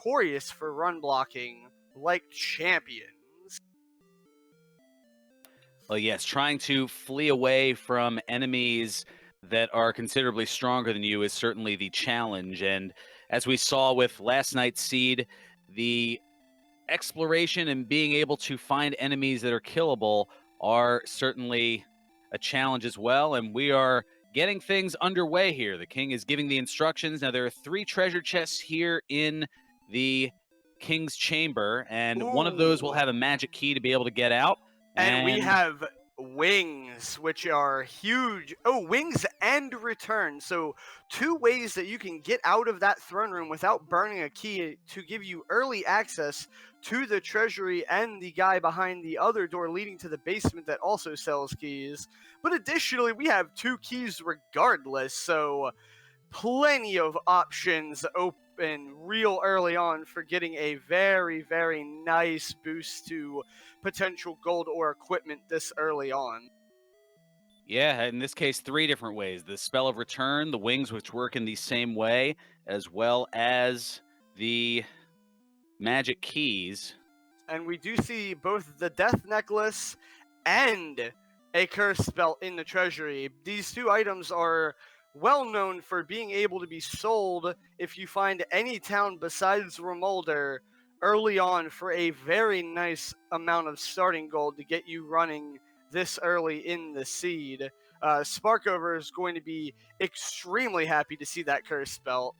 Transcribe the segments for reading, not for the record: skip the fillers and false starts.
notorious for run blocking like champions. Well, yes, trying to flee away from enemies that are considerably stronger than you is certainly the challenge. And as we saw with last night's seed, the exploration and being able to find enemies that are killable are certainly a challenge as well. And we are getting things underway here. The king is giving the instructions. Now, there are 3 treasure chests here in the king's chamber, and one of those will have a magic key to be able to get out. And we have wings, which are huge. Oh, wings and return. So 2 ways that you can get out of that throne room without burning a key to give you early access to the treasury and the guy behind the other door leading to the basement that also sells keys. But additionally, we have 2 keys regardless, so plenty of options open real early on for getting a very, very nice boost to potential gold or equipment this early on. Yeah, in this case, 3 different ways. The spell of return, the wings, which work in the same way, as well as the magic keys. And we do see both the death necklace and a curse belt in the treasury. These 2 items are well known for being able to be sold if you find any town besides Remolder early on for a very nice amount of starting gold to get you running this early in the seed. Sparkover is going to be extremely happy to see that curse belt.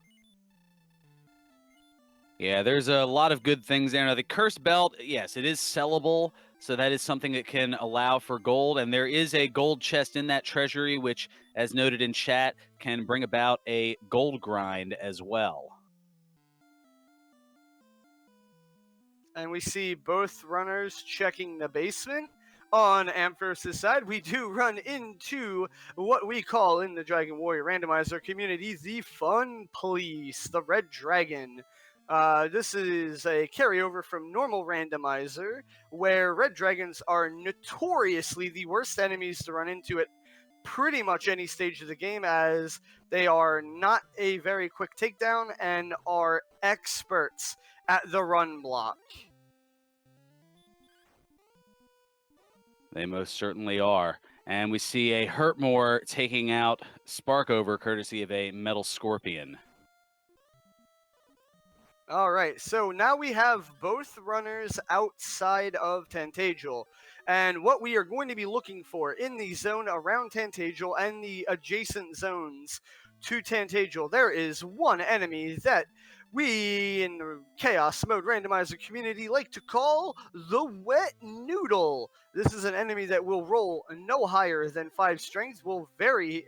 Yeah, there's a lot of good things there. Now, the cursed belt, yes, it is sellable, so that is something that can allow for gold, and there is a gold chest in that treasury, which, as noted in chat, can bring about a gold grind as well. And we see both runners checking the basement. On Ampharos' side, we do run into what we call in the Dragon Warrior Randomizer community the Fun Police, the Red Dragon. This is a carryover from normal Randomizer, where Red Dragons are notoriously the worst enemies to run into at pretty much any stage of the game, as they are not a very quick takedown and are experts at the run block. They most certainly are. And we see a Hurtmore taking out Sparkover, courtesy of a Metal Scorpion. All right, so now we have both runners outside of Tantagel. And what we are going to be looking for in the zone around Tantagel and the adjacent zones to Tantagel, there is one enemy that we in the Chaos Mode Randomizer community like to call the Wet Noodle. This is an enemy that will roll no higher than 5 strength, will very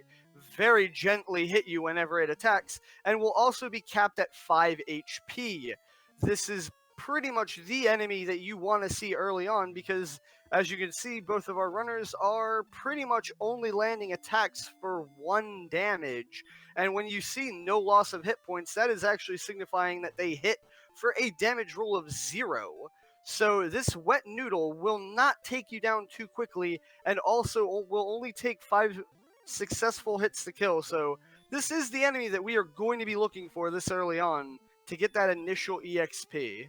gently hit you whenever it attacks, and will also be capped at 5 HP. This is pretty much the enemy that you want to see early on because, as you can see, both of our runners are pretty much only landing attacks for 1 damage. And when you see no loss of hit points, that is actually signifying that they hit for a damage roll of 0. So this Wet Noodle will not take you down too quickly, and also will only take 5 successful hits to kill. So this is the enemy that we are going to be looking for this early on to get that initial EXP.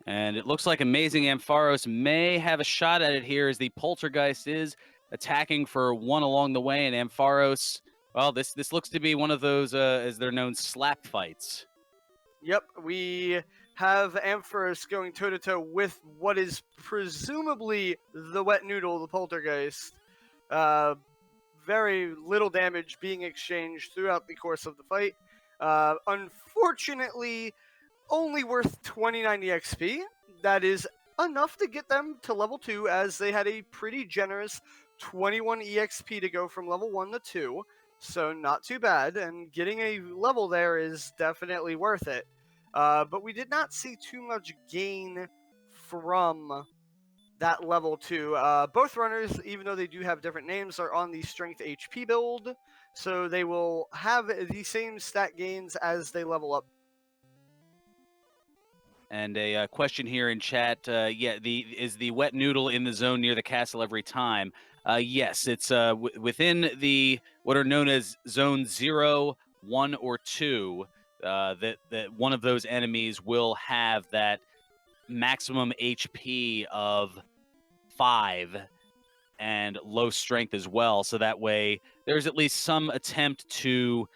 And it looks like AmazingAmpharos may have a shot at it here, as the Poltergeist is attacking for 1 along the way, and Ampharos, well, this looks to be one of those, as they're known, slap fights. Yep, we have Ampharos going toe-to-toe with what is presumably the Wet Noodle, the Poltergeist. Very little damage being exchanged throughout the course of the fight. Unfortunately, only worth 29 EXP. That is enough to get them to level 2, as they had a pretty generous 21 EXP to go from level 1 to 2. So not too bad, and getting a level there is definitely worth it. But we did not see too much gain from that level 2. Both runners, even though they do have different names, are on the Strength HP build, so they will have the same stat gains as they level up. And a question here in chat, is the Wet Noodle in the zone near the castle every time? Yes, it's within the what are known as Zone 0, 1, or 2. that one of those enemies will have that maximum HP of 5 and low strength as well. So that way, there's at least some attempt to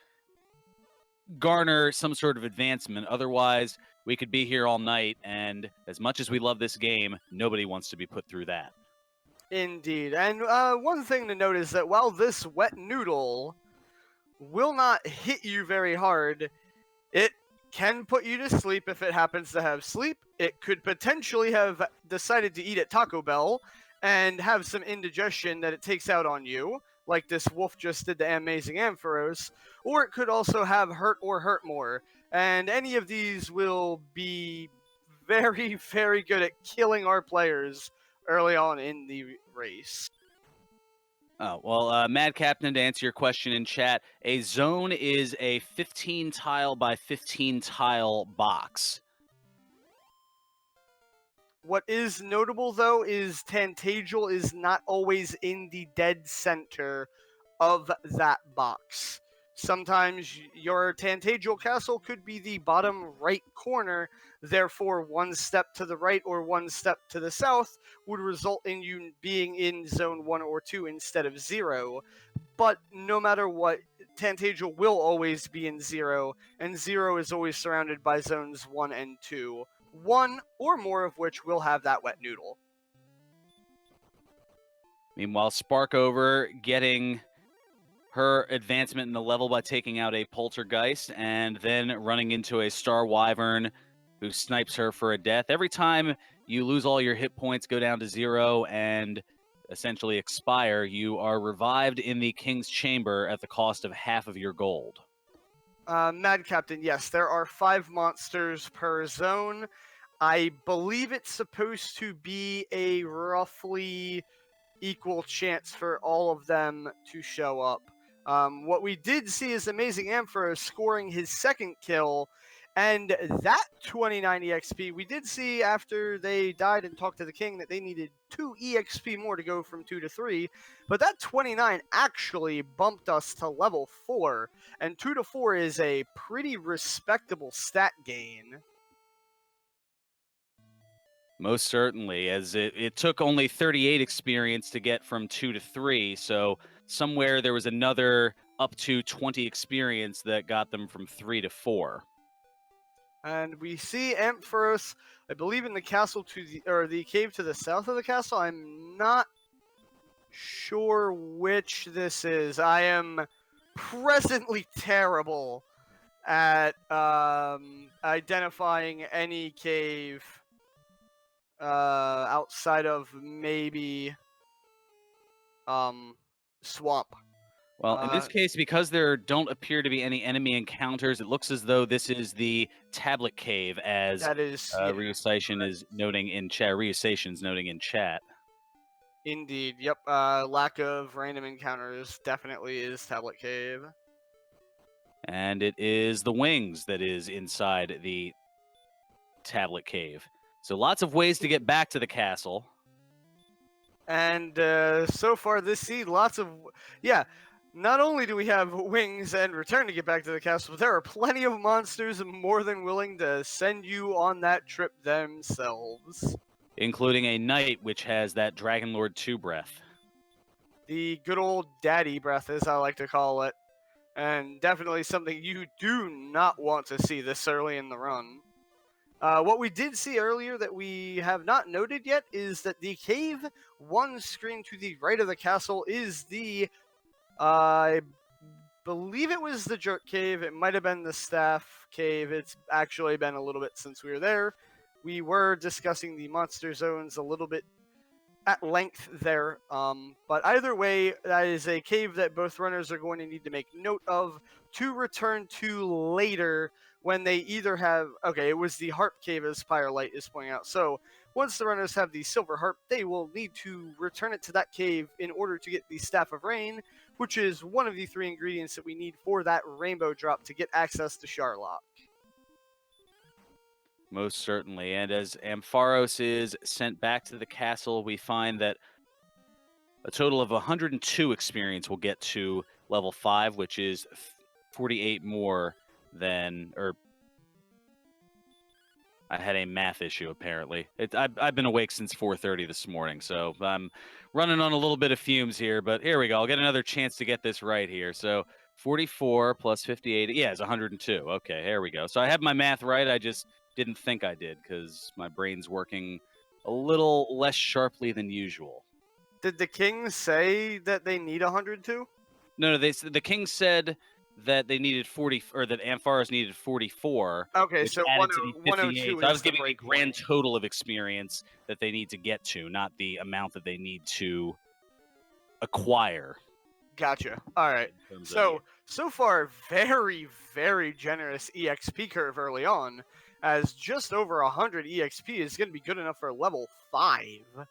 garner some sort of advancement. Otherwise, we could be here all night, and as much as we love this game, nobody wants to be put through that. Indeed. And one thing to note is that while this wet noodle will not hit you very hard, it can put you to sleep if it happens to have sleep. It could potentially have decided to eat at Taco Bell and have some indigestion that it takes out on you, like this wolf just did to AmazingAmpharos, or it could also have hurt or hurt more. And any of these will be very, very good at killing our players early on in the race. Oh, well, Mad Captain, to answer your question in chat, a zone is a 15 tile by 15 tile box. What is notable, though, is Tantagel is not always in the dead center of that box. Sometimes your Tantagel castle could be the bottom right corner, therefore one step to the right or one step to the south would result in you being in zone 1 or 2 instead of 0. But no matter what, Tantagel will always be in 0, and 0 is always surrounded by zones 1 and 2. One or more of which will have that wet noodle. Meanwhile, Sparkover getting her advancement in the level by taking out a Poltergeist and then running into a Star Wyvern who snipes her for a death. Every time you lose all your hit points, go down to 0, and essentially expire, you are revived in the King's Chamber at the cost of half of your gold. Mad Captain, yes, there are 5 monsters per zone. I believe it's supposed to be a roughly equal chance for all of them to show up. What we did see is AmazingAmpharos scoring his second kill, and that 29 EXP, we did see after they died and talked to the king that they needed 2 EXP more to go from 2 to 3, but that 29 actually bumped us to level 4, and 2 to 4 is a pretty respectable stat gain. Most certainly, as it took only 38 experience to get from 2 to 3, so somewhere there was another up to 20 experience that got them from 3 to 4. And we see Ampharos, I believe, in the castle the cave to the south of the castle. I'm not sure which this is. I am presently terrible at identifying any cave outside of maybe swamp. Well, in this case, because there don't appear to be any enemy encounters, it looks as though this is the tablet cave, as That is Ryusation is noting in chat. Ryusation's noting in chat. Indeed. Yep. Lack of random encounters definitely is tablet cave. And it is the wings that is inside the tablet cave. So lots of ways to get back to the castle. And so far this seed, not only do we have wings and return to get back to the castle, but there are plenty of monsters more than willing to send you on that trip themselves. Including a knight, which has that Dragon Lord 2 breath. The good old daddy breath, as I like to call it. And definitely something you do not want to see this early in the run. What we did see earlier that we have not noted yet is that the cave one screen to the right of the castle is the, I believe it was the Jerk Cave. It might have been the Staff Cave. It's actually been a little bit since we were there. We were discussing the monster zones a little bit at length there, but either way, that is a cave that both runners are going to need to make note of to return to later when they either have, okay, it was the Harp Cave as Firelight is pointing out, so once the runners have the Silver Harp, they will need to return it to that cave in order to get the Staff of Rain, which is one of the 3 ingredients that we need for that rainbow drop to get access to Charlock. Most certainly. And as Ampharos is sent back to the castle, we find that a total of 102 experience will get to level 5, which is 48 more then, or I had a math issue apparently. I've been awake since 4:30 this morning, so I'm running on a little bit of fumes here. But here we go. I'll get another chance to get this right here. So 44 plus 58, yeah, is 102. Okay, here we go. So I have my math right. I just didn't think I did because my brain's working a little less sharply than usual. Did the king say that they need 102? No, the king said that they needed 40, or that Ampharos needed 44, Okay, which so added to the 58. 102 So I is was the giving the break grand point. total of experience that they need to get to, not the amount that they need to acquire. Gotcha. All right. In terms of, So far, very, very generous EXP curve early on, as just over 100 EXP is going to be good enough for level 5.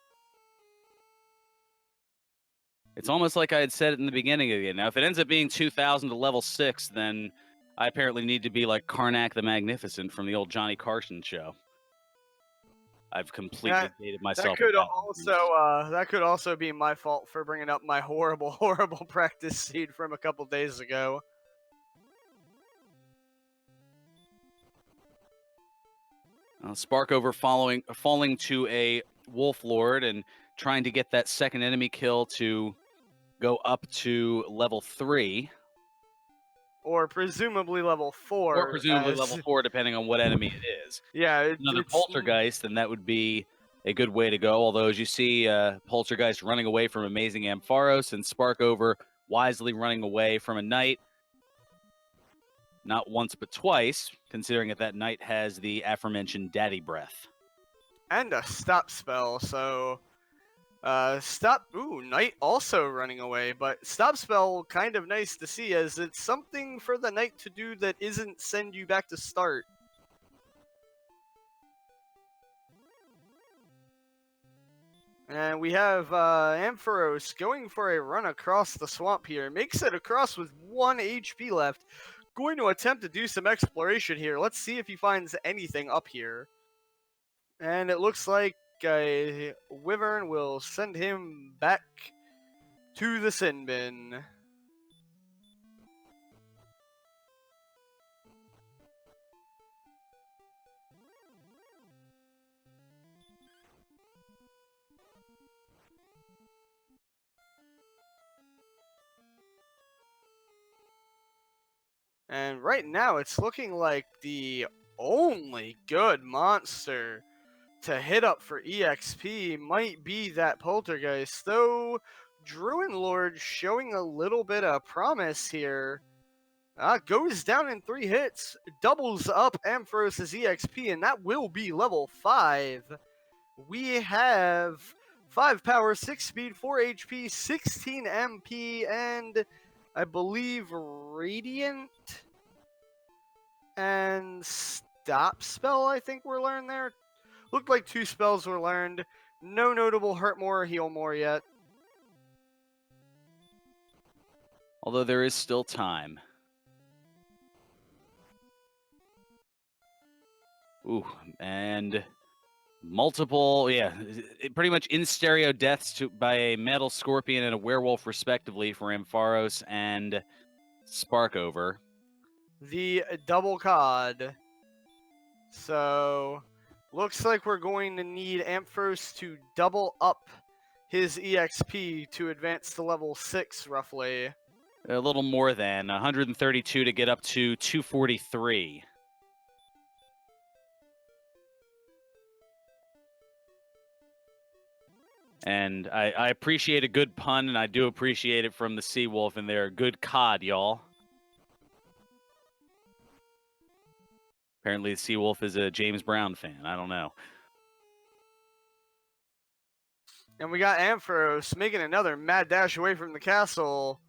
it's almost like I had said it in the beginning again. Now, if it ends up being 2,000 to level 6, then I apparently need to be like Karnak the Magnificent from the old Johnny Carson show. I've completely dated myself. That could also be my fault for bringing up my horrible, horrible practice seed from a couple days ago. Sparkover falling to a Wolf Lord and trying to get that second enemy kill to go up to level 3. Or presumably level 4. Or presumably level 4, depending on what enemy it is. Yeah, Another it's Poltergeist, then that would be a good way to go. Although, as you see, Poltergeist running away from AmazingAmpharos and Sparkover wisely running away from a Knight. Not once, but twice, considering that Knight has the aforementioned Daddy Breath. And a stop spell, so Knight also running away, but stop spell kind of nice to see, as it's something for the Knight to do that isn't send you back to start. And we have Ampharos going for a run across the swamp here. Makes it across with 1 HP left. Going to attempt to do some exploration here. Let's see if he finds anything up here. And it looks like a Wyvern will send him back to the sin bin. And right now, it's looking like the only good monster to hit up for EXP might be that Poltergeist, though Druid Lord showing a little bit of promise here. Goes down in 3 hits, doubles up Ampharos' EXP, and that will be level 5. We have 5 power, 6 speed, 4 HP, 16 MP, and I believe Radiant and Stop Spell, I think were learned there. Looked like 2 spells were learned. No notable hurt more or heal more yet. Although there is still time. Ooh, and multiple, pretty much in stereo deaths by a metal scorpion and a werewolf, respectively, for Ampharos and Sparkover. The double COD. So, looks like we're going to need Ampharos to double up his EXP to advance to level 6, roughly. A little more than 132 to get up to 243. And I appreciate a good pun, and I do appreciate it from the Seawolf in there. Good COD, y'all. Apparently, the Seawolf is a James Brown fan. I don't know. And we got Ampharos making another mad dash away from the castle.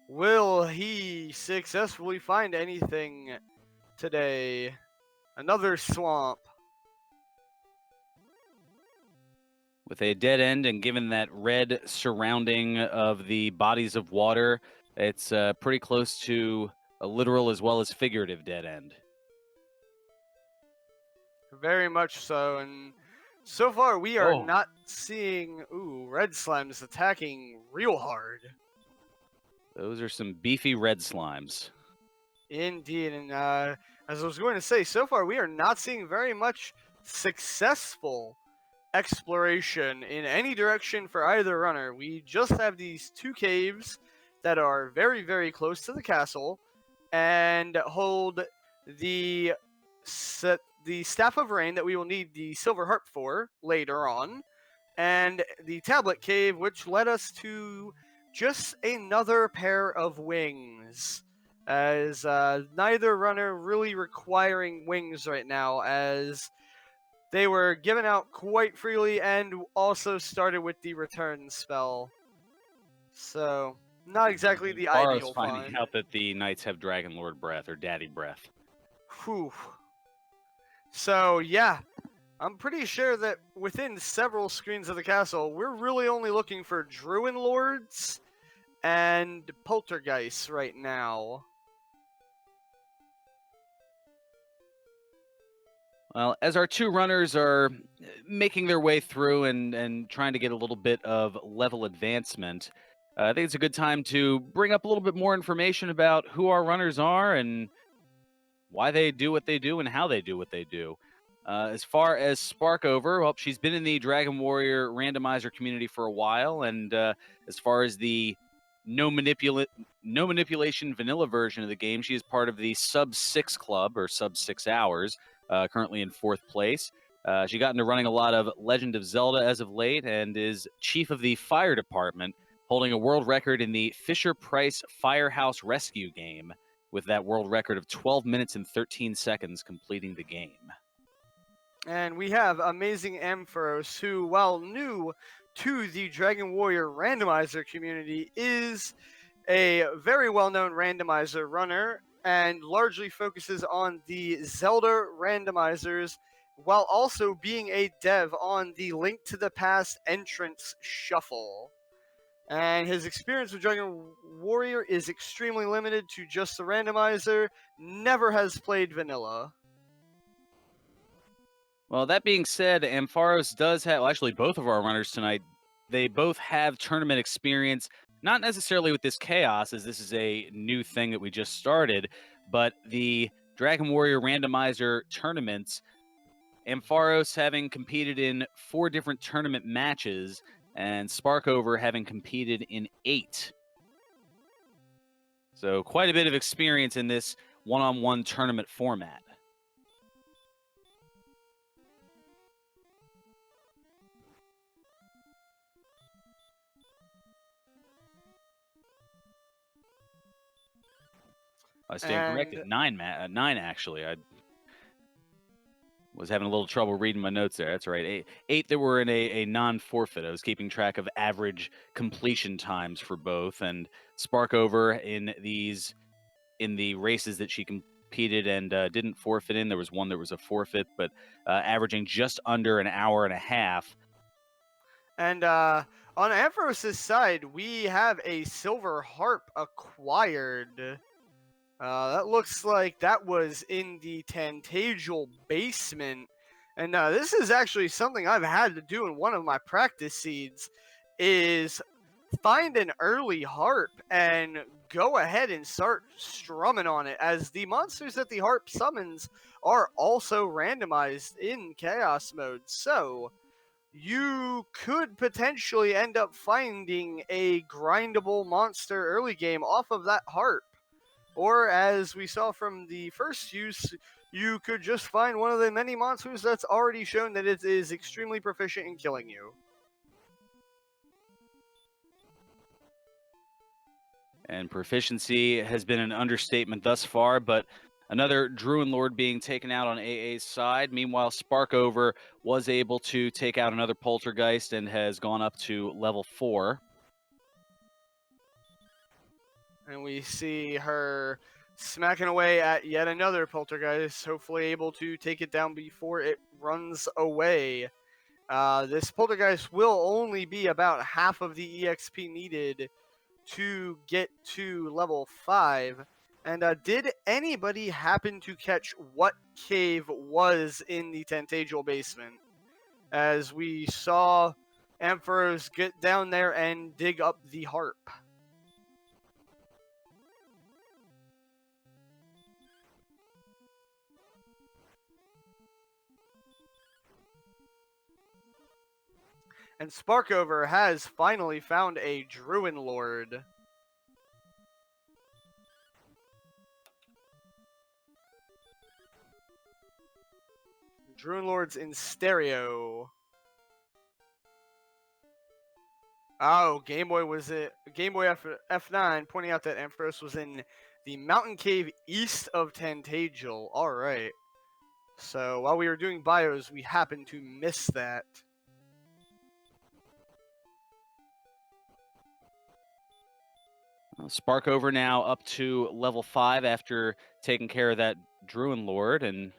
Will he successfully find anything today? Another swamp. With a dead end, and given that red surrounding of the bodies of water, it's pretty close to a literal as well as figurative dead end. Very much so, and so far we are not seeing red slimes attacking real hard. Those are some beefy red slimes. Indeed, and as I was going to say, so far we are not seeing very much successful exploration in any direction for either runner. We just have these two caves that are very, very close to the castle and hold the the staff of rain that we will need the silver harp for later on, and the tablet cave, which led us to just another pair of wings. As neither runner really requiring wings right now, as they were given out quite freely and also started with the return spell. So, not exactly the Ampharos ideal finding find. out that the knights have Dragon Lord breath or Daddy breath. Whew. So, yeah, I'm pretty sure that within several screens of the castle, we're really only looking for Druid Lords and Poltergeists right now. Well, as our two runners are making their way through and trying to get a little bit of level advancement, I think it's a good time to bring up a little bit more information about who our runners are and why they do what they do and how they do what they do. As far as Sparkover, well, she's been in the Dragon Warrior randomizer community for a while, and as far as the no manipulation vanilla version of the game, she is part of the sub 6 club or sub 6 hours, currently in 4th place. She got into running a lot of Legend of Zelda as of late and is chief of the fire department, holding a world record in the Fisher Price Firehouse Rescue game, with that world record of 12 minutes and 13 seconds completing the game. And we have AmazingAmpharos, who, while new to the Dragon Warrior randomizer community, is a very well known randomizer runner and largely focuses on the Zelda randomizers while also being a dev on the Link to the Past entrance shuffle. And his experience with Dragon Warrior is extremely limited to just the randomizer, never has played vanilla. Well, that being said, Ampharos does have, well, actually, both of our runners tonight, they both have tournament experience, not necessarily with this chaos, as this is a new thing that we just started, but the Dragon Warrior randomizer tournaments. Ampharos having competed in 4 different tournament matches, and Sparkover having competed in 8. So, quite a bit of experience in this one-on-one tournament format. I stand corrected. 9 actually. I was having a little trouble reading my notes there. That's right. Eight that were in a non-forfeit. I was keeping track of average completion times for both. And Sparkover in the races that she competed and didn't forfeit in. There was one that was a forfeit, but averaging just under an hour and a half. And on Ampharos' side, we have a silver harp acquired. That looks like that was in the Tantagel basement. And this is actually something I've had to do in one of my practice seeds, is find an early harp and go ahead and start strumming on it, as the monsters that the harp summons are also randomized in chaos mode. So you could potentially end up finding a grindable monster early game off of that harp. Or, as we saw from the first use, you could just find one of the many monsters that's already shown that it is extremely proficient in killing you. And proficiency has been an understatement thus far, but another Druid Lord being taken out on AA's side. Meanwhile, Sparkover was able to take out another Poltergeist and has gone up to level 4. And we see her smacking away at yet another poltergeist, hopefully able to take it down before it runs away. This poltergeist will only be about half of the EXP needed to get to level 5. And did anybody happen to catch what cave was in the Tantagel basement? As we saw Ampharos get down there and dig up the harp. And Sparkover has finally found a Druid Lord. Druid Lords in stereo. Oh, Game Boy was it? Game Boy F9 pointing out that Ampharos was in the mountain cave east of Tantagel. All right. So while we were doing bios, we happened to miss that. Sparkover now up to level 5 after taking care of that Druid Lord, and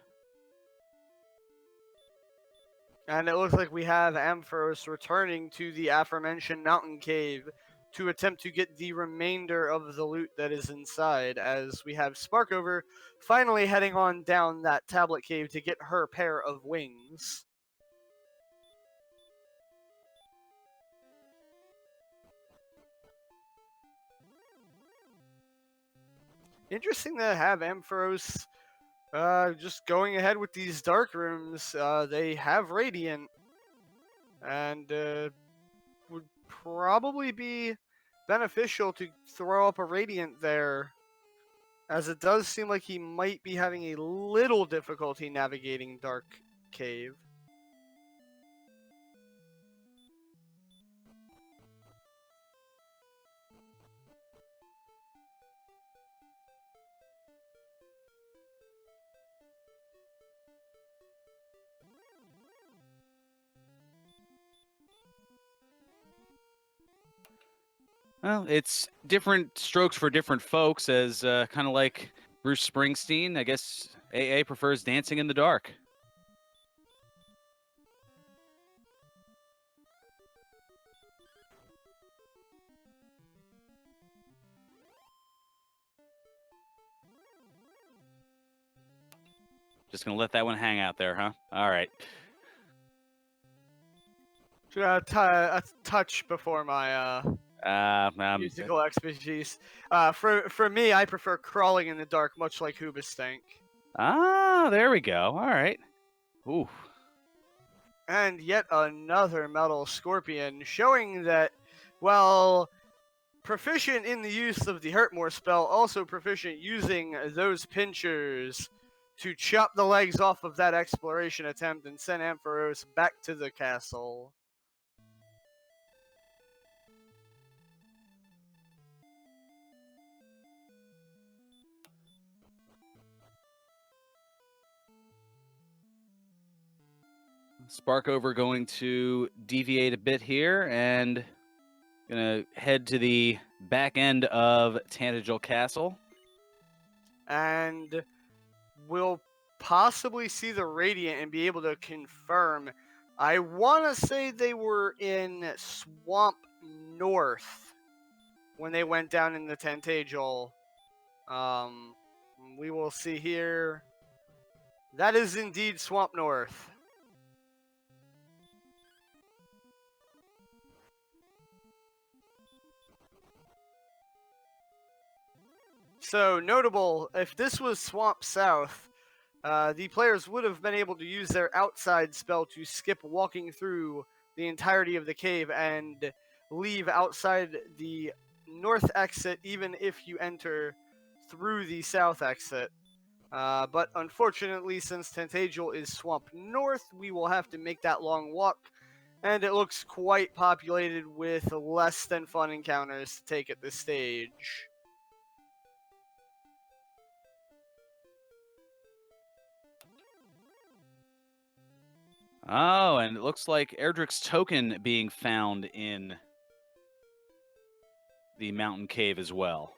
it looks like we have Ampharos returning to the aforementioned mountain cave to attempt to get the remainder of the loot that is inside, as we have Sparkover finally heading on down that tablet cave to get her pair of wings. Interesting to have Ampharos just going ahead with these dark rooms. They have Radiant, and would probably be beneficial to throw up a Radiant there, as it does seem like he might be having a little difficulty navigating Dark Cave. well, it's different strokes for different folks, as kind of like Bruce Springsteen. I guess AA prefers dancing in the dark. Just gonna let that one hang out there, huh? All right. A touch before my musical expertise. For me, I prefer crawling in the dark, much like Hoobastank. There we go. All right. Ooh. And yet another metal scorpion, showing that, well, proficient in the use of the Hurtmore spell, also proficient using those pinchers to chop the legs off of that exploration attempt and send Ampharos back to the castle. Sparkover going to deviate a bit here and gonna head to the back end of Tantagel Castle. And we'll possibly see the Radiant and be able to confirm. I want to say they were in Swamp North when they went down in the Tantagel. We will see here. That is indeed Swamp North. So notable, if this was Swamp South, the players would have been able to use their outside spell to skip walking through the entirety of the cave and leave outside the north exit, even if you enter through the south exit. But unfortunately, since Tantagel is Swamp North, we will have to make that long walk, and it looks quite populated with less than fun encounters to take at this stage. Oh, and it looks like Erdrick's token being found in the mountain cave as well.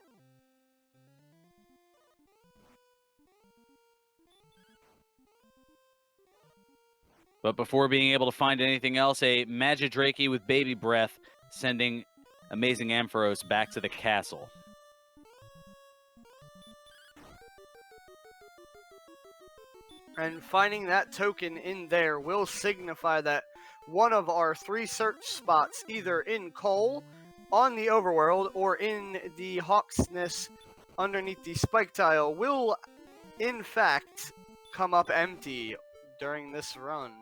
But before being able to find anything else, a Magidrake with baby breath sending AmazingAmpharos back to the castle. And finding that token in there will signify that one of our 3 search spots, either in Coal, on the Overworld, or in the Hawk's Nest underneath the spike tile, will in fact come up empty during this run.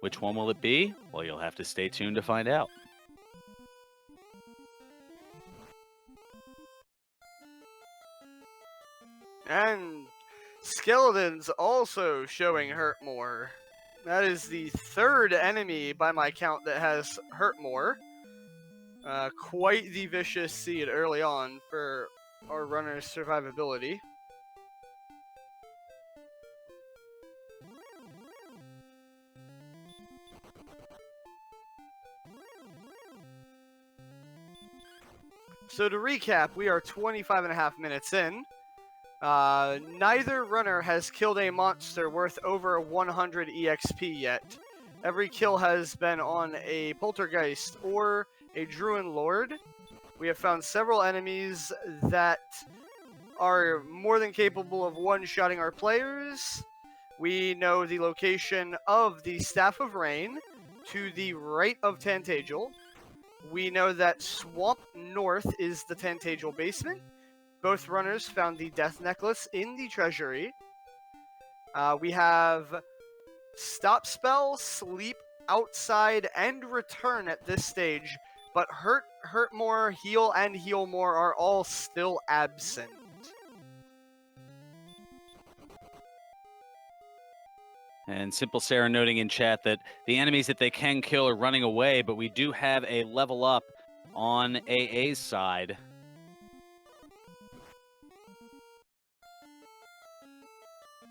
Which one will it be? Well, you'll have to stay tuned to find out. And skeletons also showing hurt more. That is the third enemy by my count that has hurt more. Quite the vicious seed early on for our runner's survivability. So to recap, we are 25 and a half minutes in. Neither runner has killed a monster worth over 100 EXP yet. Every kill has been on a poltergeist or a druid lord. We have found several enemies that are more than capable of one-shotting our players. We know the location of the Staff of Rain to the right of Tantagel. We know that Swamp North is the Tantagel basement. Both runners found the Death Necklace in the treasury. We have Stop Spell, Sleep, Outside, and Return at this stage, but Hurt More, Heal, and Heal More are all still absent. And Simple Sarah noting in chat that the enemies that they can kill are running away, but we do have a level up on AA's side.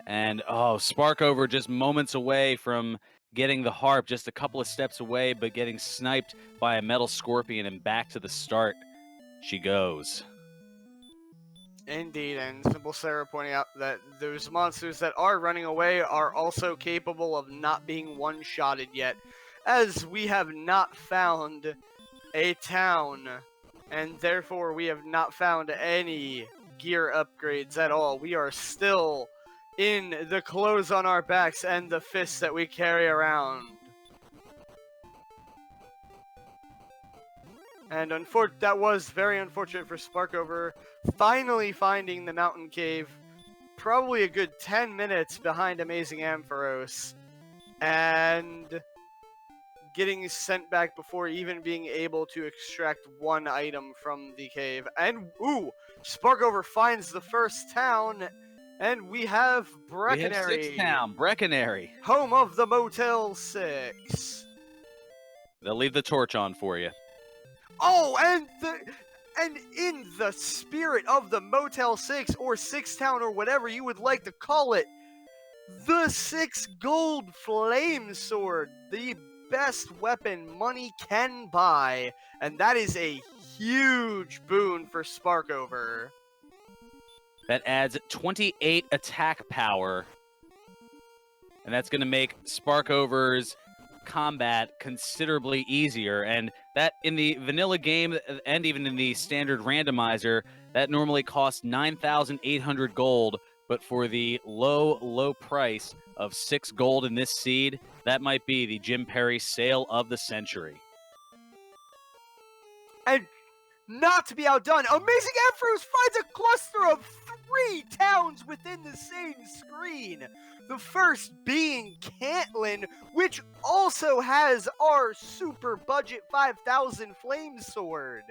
And, oh, Sparkover just moments away from getting the harp, just a couple of steps away, but getting sniped by a metal scorpion, and back to the start she goes. Indeed, and Simple Sarah pointing out that those monsters that are running away are also capable of not being one-shotted yet, as we have not found a town, and therefore we have not found any gear upgrades at all. We are still in the clothes on our backs and the fists that we carry around. And that was very unfortunate for Sparkover, finally finding the mountain cave, probably a good 10 minutes behind AmazingAmpharos, and getting sent back before even being able to extract one item from the cave. And, ooh, Sparkover finds the first town, and we have Breckenary. We have 6th town, Breckenary. Home of the Motel 6. They'll leave the torch on for you. Oh, and in the spirit of the Motel 6 or 6 Town or whatever you would like to call it, the 6 gold flame sword, the best weapon money can buy, and that is a huge boon for Sparkover. That adds 28 attack power, and that's going to make Sparkover's combat considerably easier. And that in the vanilla game and even in the standard randomizer, that normally costs 9,800 gold, but for the low price of 6 gold in this seed, that might be the Jim Perry sale of the century. And not to be outdone, AmazingAmpharos finds a cluster of 3 towns within the same screen. The first being Cantlin, which also has our super budget 5,000 flame sword.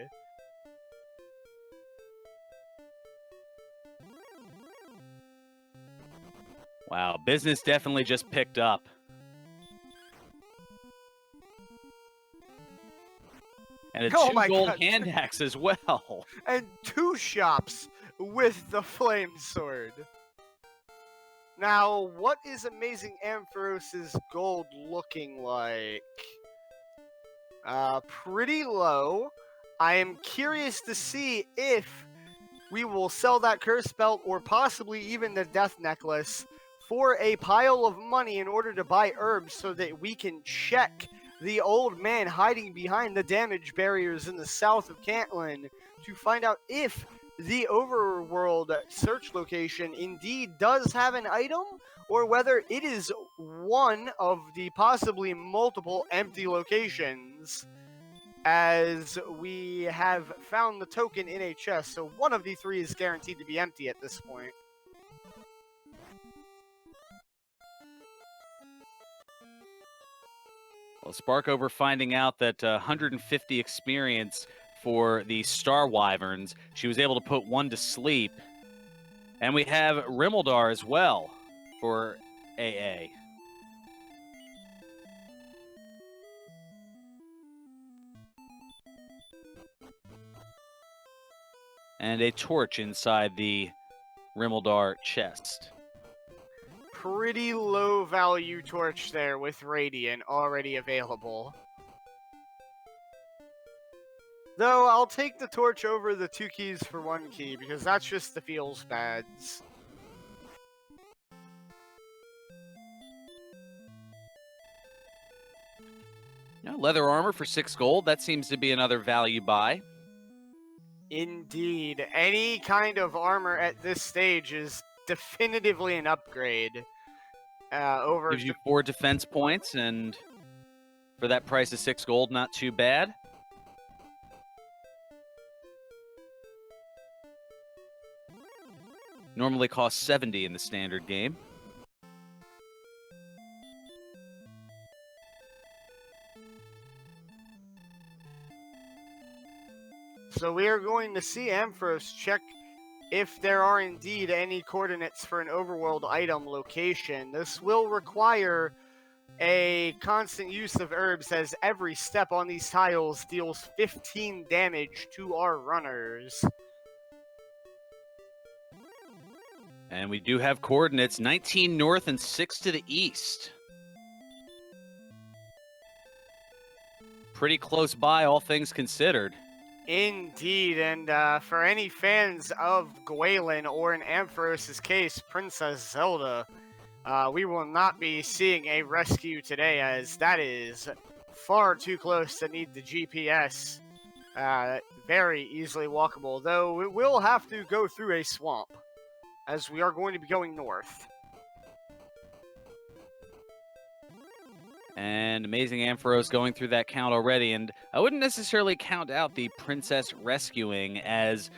Wow, business definitely just picked up. And a 2 gold hand axe as well. And 2 shops with the flame sword. Now, what is AmazingAmpharos' gold looking like? Pretty low. I am curious to see if we will sell that curse belt or possibly even the death necklace for a pile of money in order to buy herbs so that we can check the old man hiding behind the damage barriers in the south of Cantlin to find out if the Overworld search location indeed does have an item, or whether it is one of the possibly multiple empty locations, as we have found the token in a chest, so one of the 3 is guaranteed to be empty at this point. Well, Sparkover finding out that 150 experience for the Star Wyverns. She was able to put one to sleep. And we have Rimeldar as well for AA. And a torch inside the Rimeldar chest. Pretty low value torch there with Radiant already available. Though I'll take the torch over the 2 keys for 1 key because that's just the feels bads. Yeah, leather armor for 6 gold. That seems to be another value buy. Indeed. Any kind of armor at this stage is definitively an upgrade. Gives you 4 defense points, and for that price of 6 gold, not too bad. Normally costs 70 in the standard game. So we are going to see Ampharos check if there are indeed any coordinates for an overworld item location. This will require a constant use of herbs, as every step on these tiles deals 15 damage to our runners. And we do have coordinates, 19 north and 6 to the east. Pretty close by, all things considered. Indeed, and for any fans of Gwaelin, or in Ampharos' case, Princess Zelda, we will not be seeing a rescue today, as that is far too close to need the GPS. Very easily walkable, though it will have to go through a swamp, as we are going to be going north. And AmazingAmpharos going through that count already, and I wouldn't necessarily count out the princess rescuing, as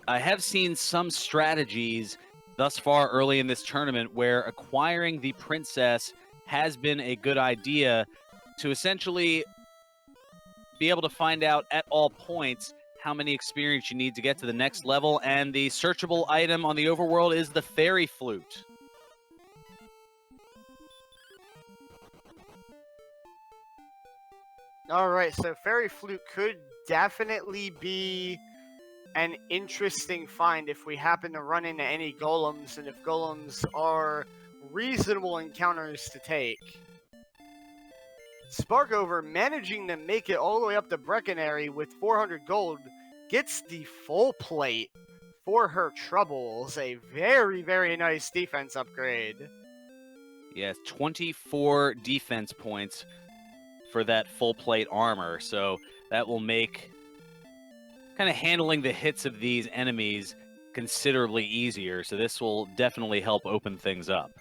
I have seen some strategies thus far early in this tournament where acquiring the princess has been a good idea to essentially be able to find out at all points how many experience you need to get to the next level, and the searchable item on the overworld is the fairy flute. Alright, so Fairy Flute could definitely be an interesting find if we happen to run into any golems, and if golems are reasonable encounters to take. Sparkover, managing to make it all the way up to Breckenary with 400 gold, gets the full plate for her troubles. A very, very nice defense upgrade. Yes, 24 defense points for that full plate armor, so that will make kind of handling the hits of these enemies considerably easier, so this will definitely help open things up.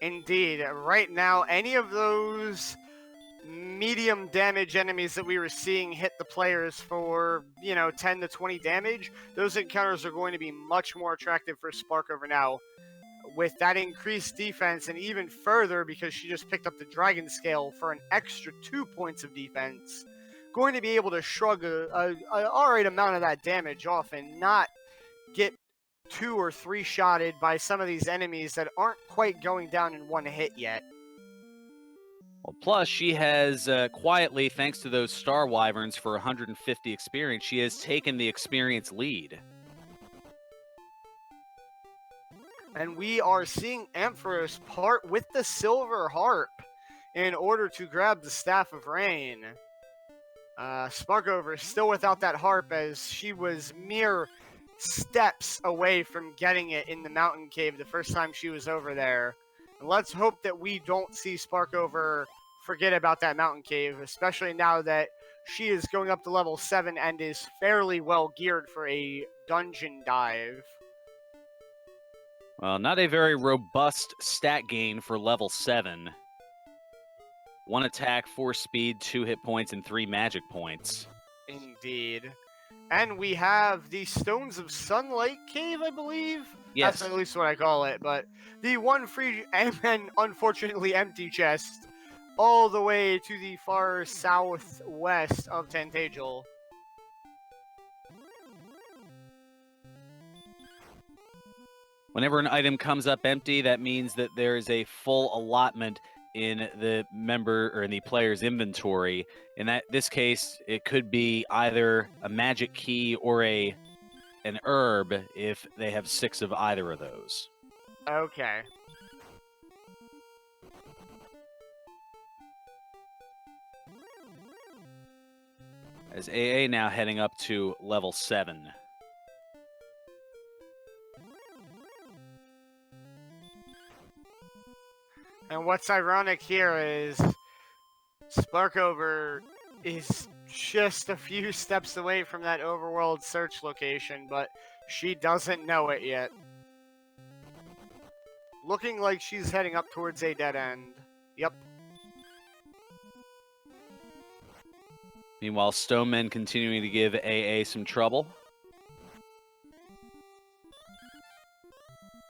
Indeed. Right now, any of those medium damage enemies that we were seeing hit the players for, 10 to 20 damage, those encounters are going to be much more attractive for Sparkover now. With that increased defense, and even further because she just picked up the Dragon Scale for an extra 2 points of defense, going to be able to shrug a alright amount of that damage off and not get 2 or 3 shotted by some of these enemies that aren't quite going down in one hit yet. Well, plus, she has quietly, thanks to those Star Wyverns for 150 experience, she has taken the experience lead. And we are seeing Ampharos part with the Silver Harp in order to grab the Staff of Rain. Sparkover still without that harp, as she was mere steps away from getting it in the mountain cave the first time she was over there. And let's hope that we don't see Sparkover forget about that mountain cave, especially now that she is going up to level 7 and is fairly well geared for a dungeon dive. Well, not a very robust stat gain for level 7. 1 attack, 4 speed, 2 hit points, and 3 magic points. Indeed. And we have the Stones of Sunlight Cave, I believe? Yes. That's at least what I call it, but the one free and unfortunately empty chest all the way to the far southwest of Tantagel. Whenever an item comes up empty, that means that there is a full allotment in the member or in the player's inventory. In this case, it could be either a magic key or an herb if they have 6 of either of those. Okay. As AA now heading up to level 7. And what's ironic here is Sparkover is just a few steps away from that overworld search location, but she doesn't know it yet. Looking like she's heading up towards a dead end. Yep. Meanwhile, Stonemen continuing to give AA some trouble.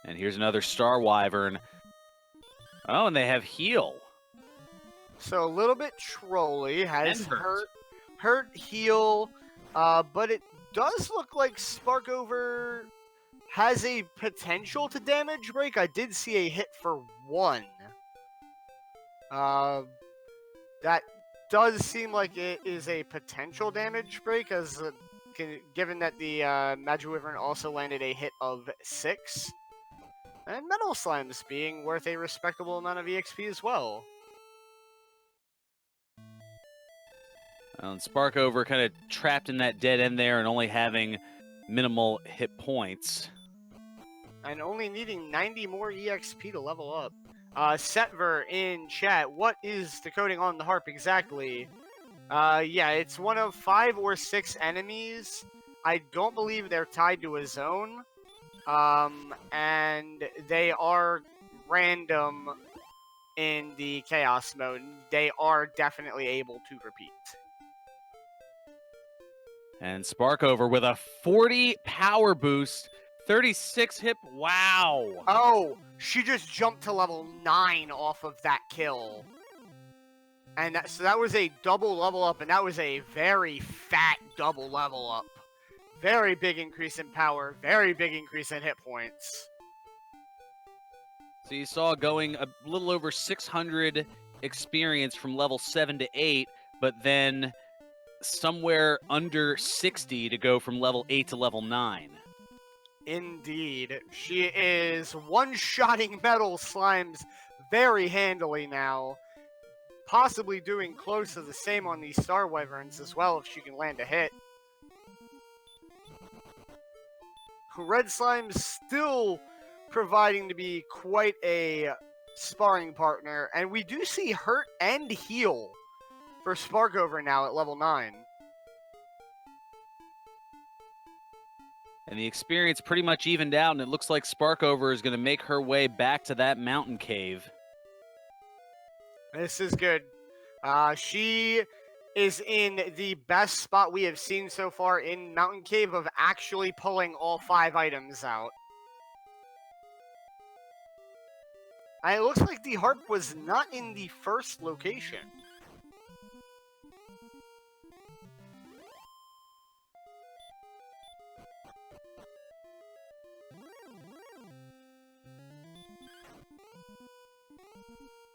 And here's another Star Wyvern. Oh, and they have heal. So a little bit trolly, has And hurt. hurt, heal, but it does look like Sparkover has a potential to damage break. I did see a hit for 1. That does seem like it is a potential damage break, as given that the Magiwyvern also landed a hit of 6. And Metal Slimes being worth a respectable amount of EXP as well. And Sparkover kind of trapped in that dead end there and only having minimal hit points. And only needing 90 more EXP to level up. Setver in chat, what is decoding on the harp exactly? Yeah, it's one of 5 or 6 enemies. I don't believe they're tied to a zone. And they are random in the chaos mode. They are definitely able to repeat. And Sparkover with a 40 power boost, 36 hit. Wow. Oh, she just jumped to level 9 off of that kill. And so that was a double level up, and that was a very fat double level up. Very big increase in power, very big increase in hit points. So you saw going a little over 600 experience from level 7 to 8, but then somewhere under 60 to go from level 8 to level 9. Indeed. She is one-shotting Metal Slimes very handily now. Possibly doing close to the same on these Star Wyverns as well if she can land a hit. Red Slime's still proving to be quite a sparring partner, and we do see hurt and heal for Sparkover now at level 9. And the experience pretty much evened out, and it looks like Sparkover is going to make her way back to that mountain cave. This is good. She is in the best spot we have seen so far in Mountain Cave of actually pulling all 5 items out. And it looks like the harp was not in the first location.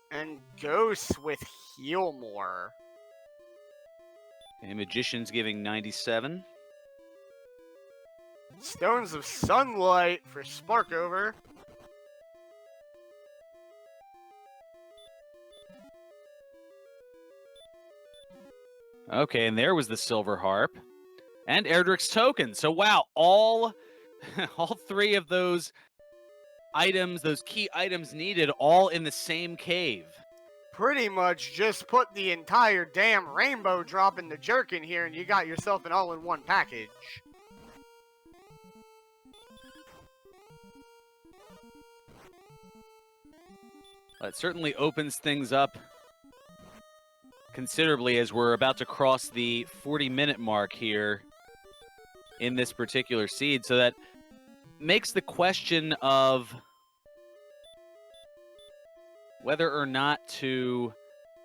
And Ghost with heal more. And Magician's giving 97. Stones of Sunlight for Sparkover. Okay, and there was the Silver Harp. And Erdrick's Token. So wow, all 3 of those items, those key items needed, all in the same cave. Pretty much just put the entire damn rainbow drop in the jerkin here and you got yourself an all-in-one package. That certainly opens things up considerably as we're about to cross the 40-minute mark here in this particular seed. So that makes the question of whether or not to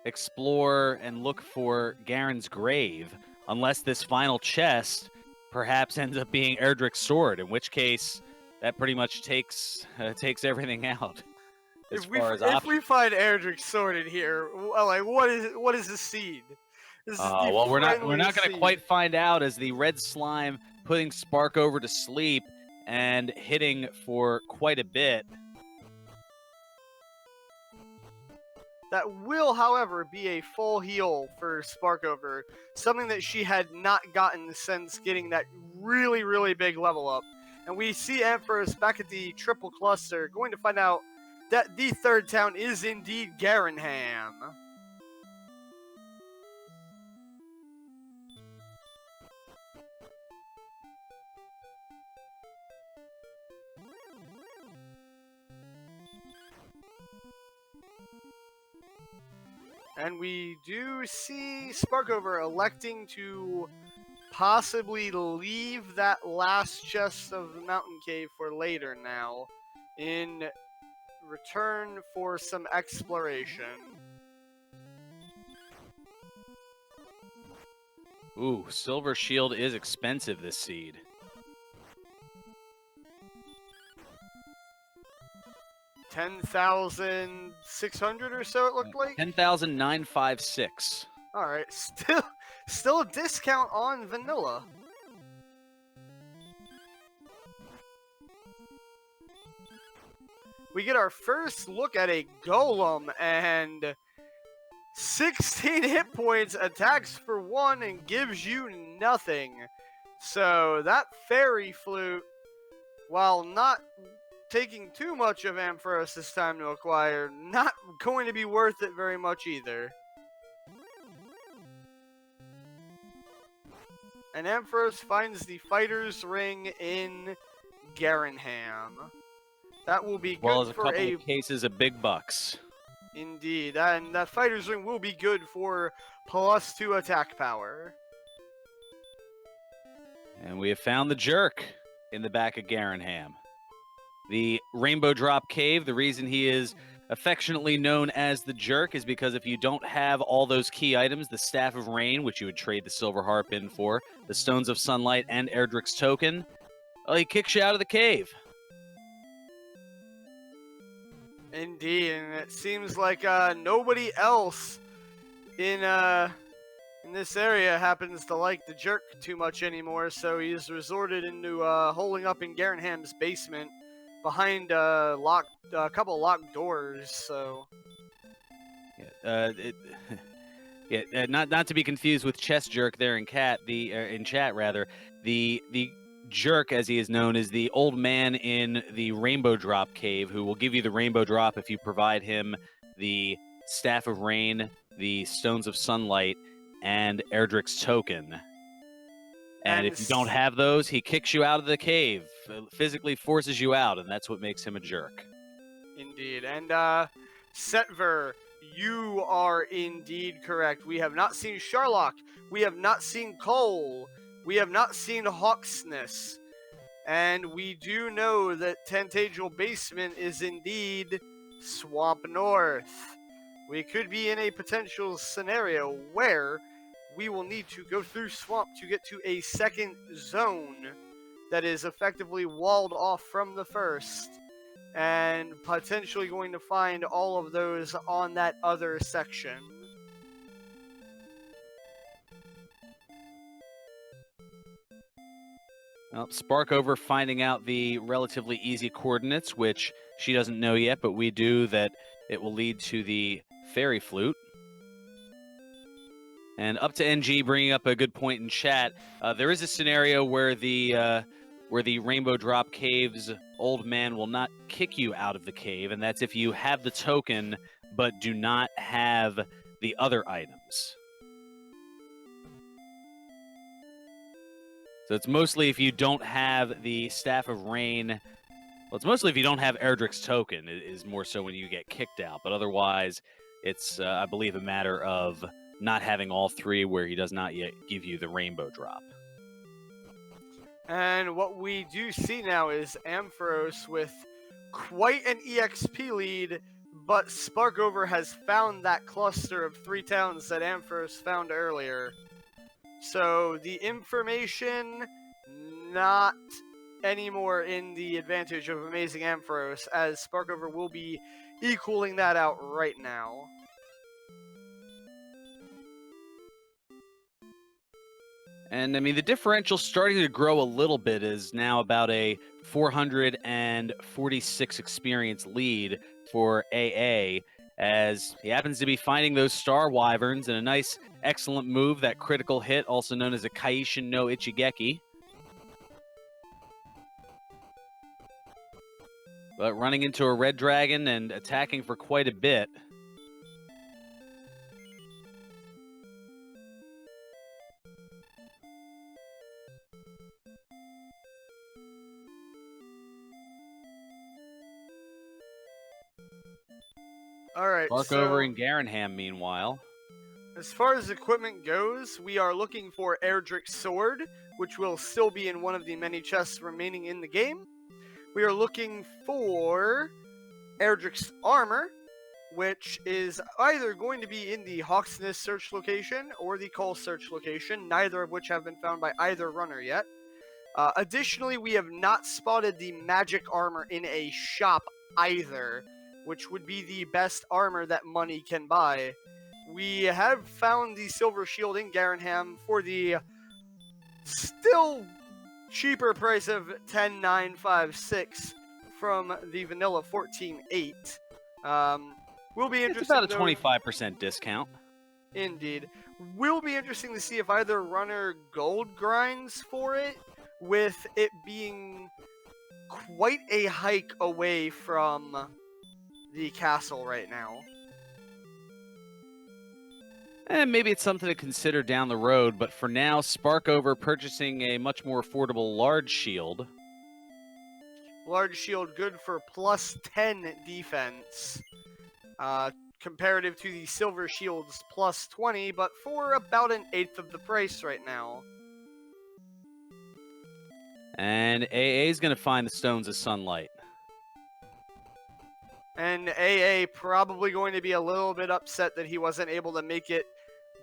explore and look for Garen's grave, unless this final chest perhaps ends up being Erdrick's sword, in which case that pretty much takes everything out as far as If we options. find Erdrick's sword in here, like what is the seed? This is the Well, we're not friendliest going to seed. quite find out, as the red slime putting Sparkover to sleep and hitting for quite a bit. That will, however, be a full heal for Sparkover, something that she had not gotten since getting that really, really big level up. And we see Ampharos back at the triple cluster, going to find out that the third town is indeed Garenham. And we do see Sparkover electing to possibly leave that last chest of the mountain cave for later now, in return for some exploration. Ooh, Silver Shield is expensive this seed. 10,600 or so it looked like. 10,956. All right, still a discount on vanilla. We get our first look at a golem, and 16 hit points, attacks for 1 and gives you nothing. So that fairy flute, while not taking too much of Ampharos' time to acquire, not going to be worth it very much either. And Ampharos finds the fighter's ring in Garenham. That will be good Well as a for couple of cases of big bucks. Indeed, and that fighter's ring will be good for +2 attack power. And we have found the jerk in the back of Garenham. The Rainbow Drop Cave, the reason he is affectionately known as the jerk is because if you don't have all those key items, the Staff of Rain, which you would trade the Silver Harp in for, the Stones of Sunlight, and Erdrick's Token, well, he kicks you out of the cave. Indeed, and it seems like nobody else in this area happens to like the jerk too much anymore, so he's resorted into holding up in Garenham's basement behind a couple locked doors. So, not to be confused with Chess Jerk there in chat rather. The jerk, as he is known, is the old man in the Rainbow Drop Cave who will give you the Rainbow Drop if you provide him the Staff of Rain, the Stones of Sunlight, and Erdrick's Token. And if you don't have those, he kicks you out of the cave, physically forces you out, and that's what makes him a jerk. Indeed. And Setver, you are indeed correct. We have not seen Sharlock. We have not seen Cole. We have not seen Hawksness. And we do know that Tantagel Basement is indeed Swamp North. We could be in a potential scenario where we will need to go through Swamp to get to a second zone that is effectively walled off from the first, and potentially going to find all of those on that other section. Well, Sparkover finding out the relatively easy coordinates, which she doesn't know yet, but we do, that it will lead to the Fairy Flute. And up to NG bringing up a good point in chat. There is a scenario where the Rainbow Drop Cave's old man will not kick you out of the cave, and that's if you have the token but do not have the other items. So it's mostly if you don't have the Staff of Rain. Well, it's mostly if you don't have Erdrick's Token, it is more so when you get kicked out. But otherwise, it's, I believe, a matter of not having all three where he does not yet give you the Rainbow Drop. And what we do see now is Ampharos with quite an EXP lead but Sparkover has found that cluster of 3 towns that Ampharos found earlier. So the information not anymore in the advantage of AmazingAmpharos, as Sparkover will be equaling that out right now. And I mean, the differential starting to grow a little bit, is now about a 446 experience lead for AA, as he happens to be finding those Star Wyverns in a nice, excellent move, that critical hit, also known as a Kaishin no Ichigeki. But running into a red dragon and attacking for quite a bit. Alright, Sparkover and Garanham, meanwhile. As far as equipment goes, we are looking for Erdrick's sword, which will still be in one of the many chests remaining in the game. We are looking for Erdrick's armor, which is either going to be in the Hawksness search location or the Cull search location, neither of which have been found by either runner yet. Additionally, we have not spotted the magic armor in a shop either, which would be the best armor that money can buy. We have found the silver shield in Garanham for the still cheaper price of 10,956 from the vanilla 14.8. Will be interesting. It's about a 25% discount. Indeed. Will be interesting to see if either runner gold grinds for it, with it being quite a hike away from the castle right now. And maybe it's something to consider down the road, but for now, Sparkover purchasing a much more affordable large shield. Large shield good for plus 10 defense. Comparative to the silver shield's plus 20, but for about an eighth of the price right now. And AA is going to find the Stones of Sunlight. And AA probably going to be a little bit upset that he wasn't able to make it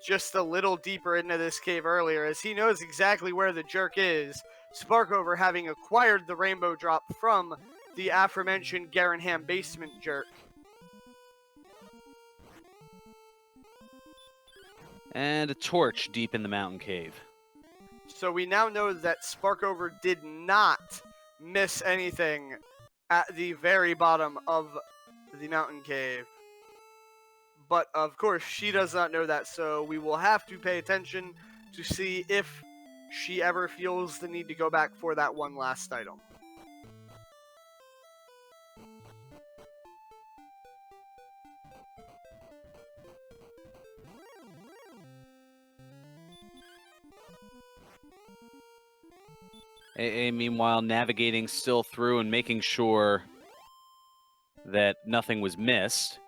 just a little deeper into this cave earlier, as he knows exactly where the jerk is. Sparkover having acquired the rainbow drop from the aforementioned Garanham basement jerk. And a torch deep in the mountain cave. So we now know that Sparkover did not miss anything at the very bottom of the mountain cave. But of course, she does not know that, so we will have to pay attention to see if she ever feels the need to go back for that one last item. AA, meanwhile, navigating still through and making sure that nothing was missed.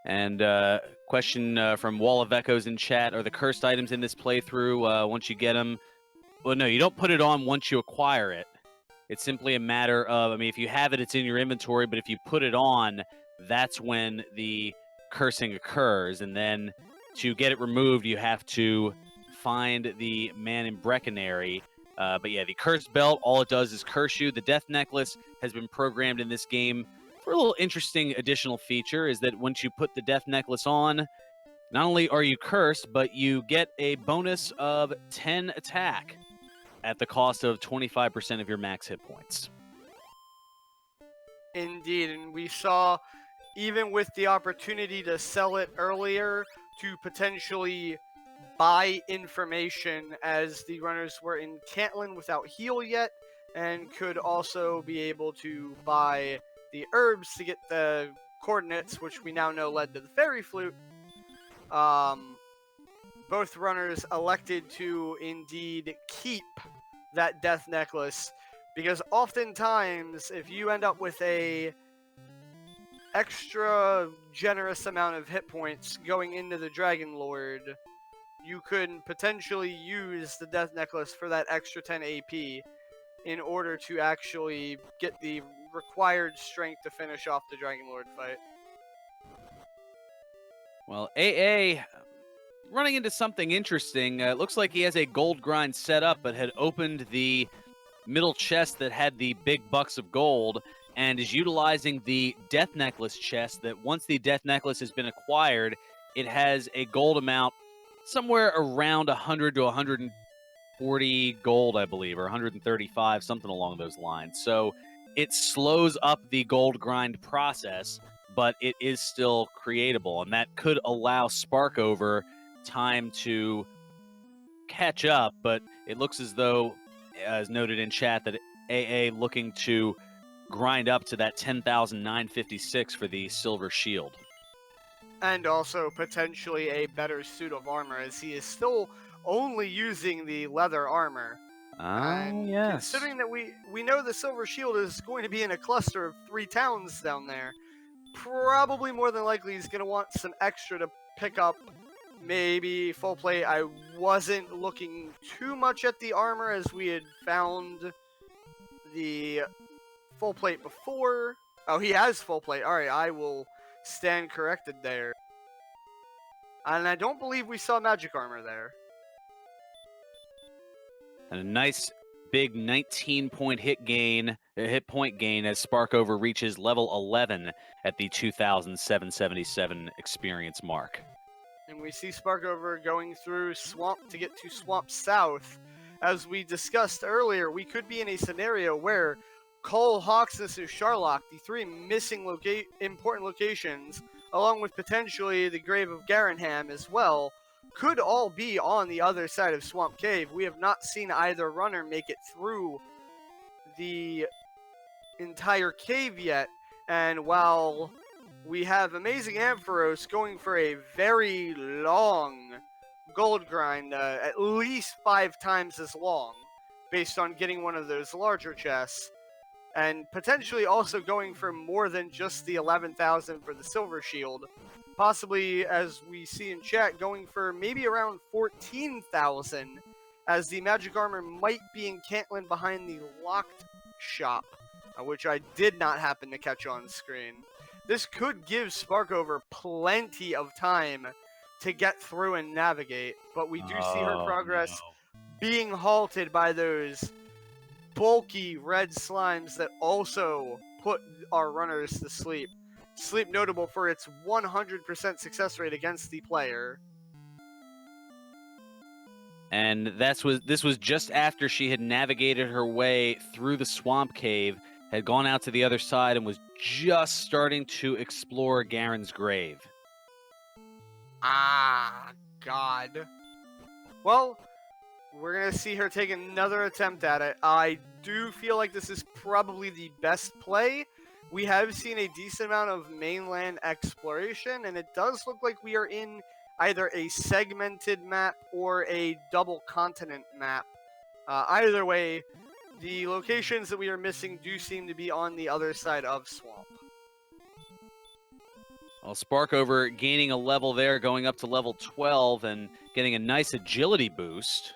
And question from Wall of Echoes in chat: are the cursed items in this playthrough, once you get them? Well, no, you don't put it on once you acquire it. It's simply a matter of, I mean, if you have it, it's in your inventory, but if you put it on, that's when the cursing occurs. And then to get it removed, you have to find the man in Brecconary. But yeah, the cursed belt, all it does is curse you. The death necklace has been programmed in this game for a little interesting additional feature, is that once you put the death necklace on, not only are you cursed, but you get a bonus of 10 attack at the cost of 25% of your max hit points. Indeed, and we saw, even with the opportunity to sell it earlier, to potentially buy information, as the runners were in Cantlin without heal yet, and could also be able to buy the herbs to get the coordinates, which we now know led to the fairy flute. Both runners elected to indeed keep that death necklace, because oftentimes if you end up with a extra generous amount of hit points going into the Dragon Lord, you could potentially use the death necklace for that extra 10 AP in order to actually get the required strength to finish off the Dragon Lord fight. Well, AA running into something interesting. It looks like he has a gold grind set up, but had opened the middle chest that had the big bucks of gold and is utilizing the death necklace chest that once the death necklace has been acquired, it has a gold amount somewhere around 100 to 140 gold, I believe, or 135, something along those lines. So it slows up the gold grind process, but it is still creatable, and that could allow Sparkover time to catch up. But it looks as though, as noted in chat, that AA looking to grind up to that 10,956 for the silver shield. And also potentially a better suit of armor, as he is still only using the leather armor. And Yes. considering that we know the silver shield is going to be in a cluster of 3 towns down there, probably more than likely he's going to want some extra to pick up. Maybe full plate. I wasn't looking too much at the armor, as we had found the full plate before. Oh, he has full plate. Alright, I will stand corrected there. And I don't believe we saw magic armor there. And a nice big 19-point hit point gain as Sparkover reaches level 11 at the 2,777 experience mark. And we see Sparkover going through Swamp to get to Swamp South. As we discussed earlier, we could be in a scenario where Cole, Hawksness, and Sharlock, the 3 missing important locations, along with potentially the Grave of Garanham as well, could all be on the other side of Swamp Cave. We have not seen either runner make it through the entire cave yet, and while we have AmazingAmpharos going for a very long gold grind, at least 5 times as long, based on getting one of those larger chests, and potentially also going for more than just the 11,000 for the silver shield. Possibly, as we see in chat, going for maybe around 14,000, as the magic armor might be in Cantlin behind the locked shop, which I did not happen to catch on screen. This could give Sparkover plenty of time to get through and navigate, but we do see her progress being halted by those bulky red slimes that also put our runners to sleep. Sleep notable for its 100% success rate against the player. And this was just after she had navigated her way through the swamp cave, had gone out to the other side, and was just starting to explore Garen's grave. Ah, God. Well, we're going to see her take another attempt at it. I do feel like this is probably the best play. We have seen a decent amount of mainland exploration, and it does look like we are in either a segmented map or a double continent map. Either way, the locations that we are missing do seem to be on the other side of Swamp. Well, Sparkover gaining a level there, going up to level 12 and getting a nice agility boost.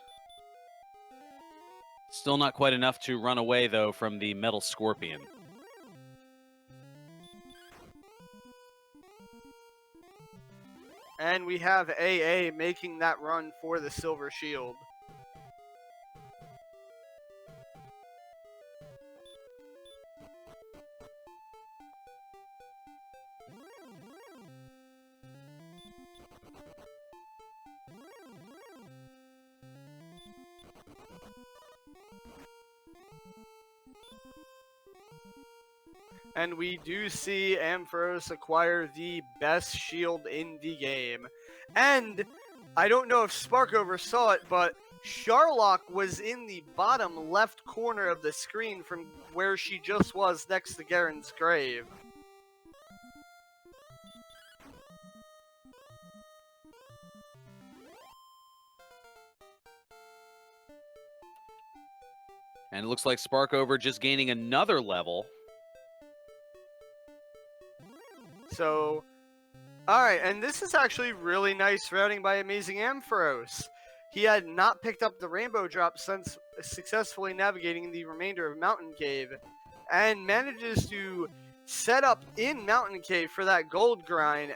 Still not quite enough to run away, though, from the Metal Scorpion. And we have AA making that run for the Silver Shield. And we do see Ampharos acquire the best shield in the game. And I don't know if Sparkover saw it, but Sharlock was in the bottom left corner of the screen from where she just was next to Garen's grave. And it looks like Sparkover just gaining another level. So, alright, and this is actually really nice routing by AmazingAmpharos. He had not picked up the rainbow drop since successfully navigating the remainder of Mountain Cave, and manages to set up in Mountain Cave for that gold grind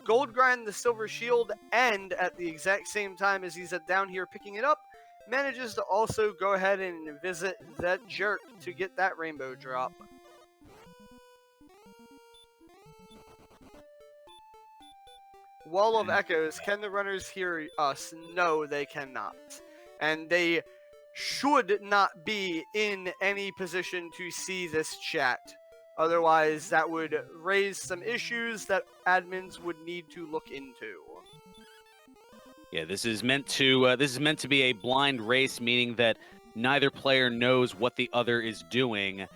gold grind the silver shield, and at the exact same time as he's down here picking it up, manages to also go ahead and visit that jerk to get that rainbow drop. Wall of Echoes. Can the runners hear us? No, they cannot. And they should not be in any position to see this chat. Otherwise, that would raise some issues that admins would need to look into. Yeah, this is meant to be a blind race, meaning that neither player knows what the other is doing,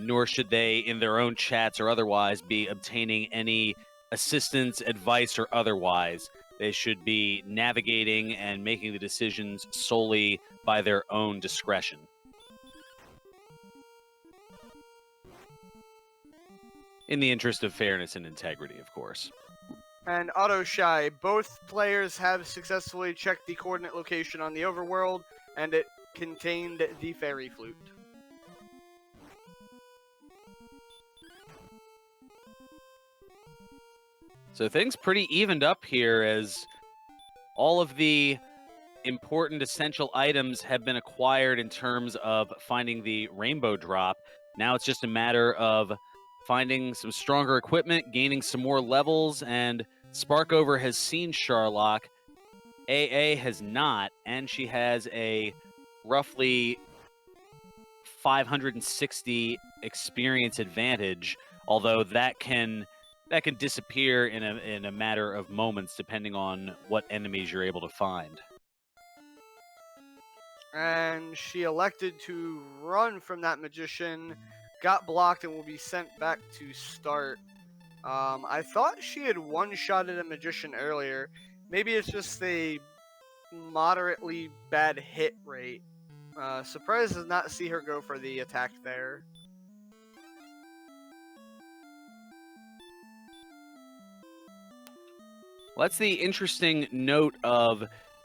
nor should they, in their own chats or otherwise, be obtaining any assistance, advice, or otherwise. They should be navigating and making the decisions solely by their own discretion. In the interest of fairness and integrity, of course. And Autoshy, both players have successfully checked the coordinate location on the Overworld, and it contained the fairy flute. So things pretty evened up here as all of the important essential items have been acquired in terms of finding the rainbow drop. Now it's just a matter of finding some stronger equipment, gaining some more levels, and Sparkover has seen Sharlock. AA has not, and she has a roughly 560 experience advantage, although that can disappear in a matter of moments depending on what enemies you're able to find. And she elected to run from that magician, got blocked, and will be sent back to start. I thought she had one-shotted a magician earlier. Maybe it's just a moderately bad hit rate. Surprised to not see her go for the attack there. Well, that's the interesting note of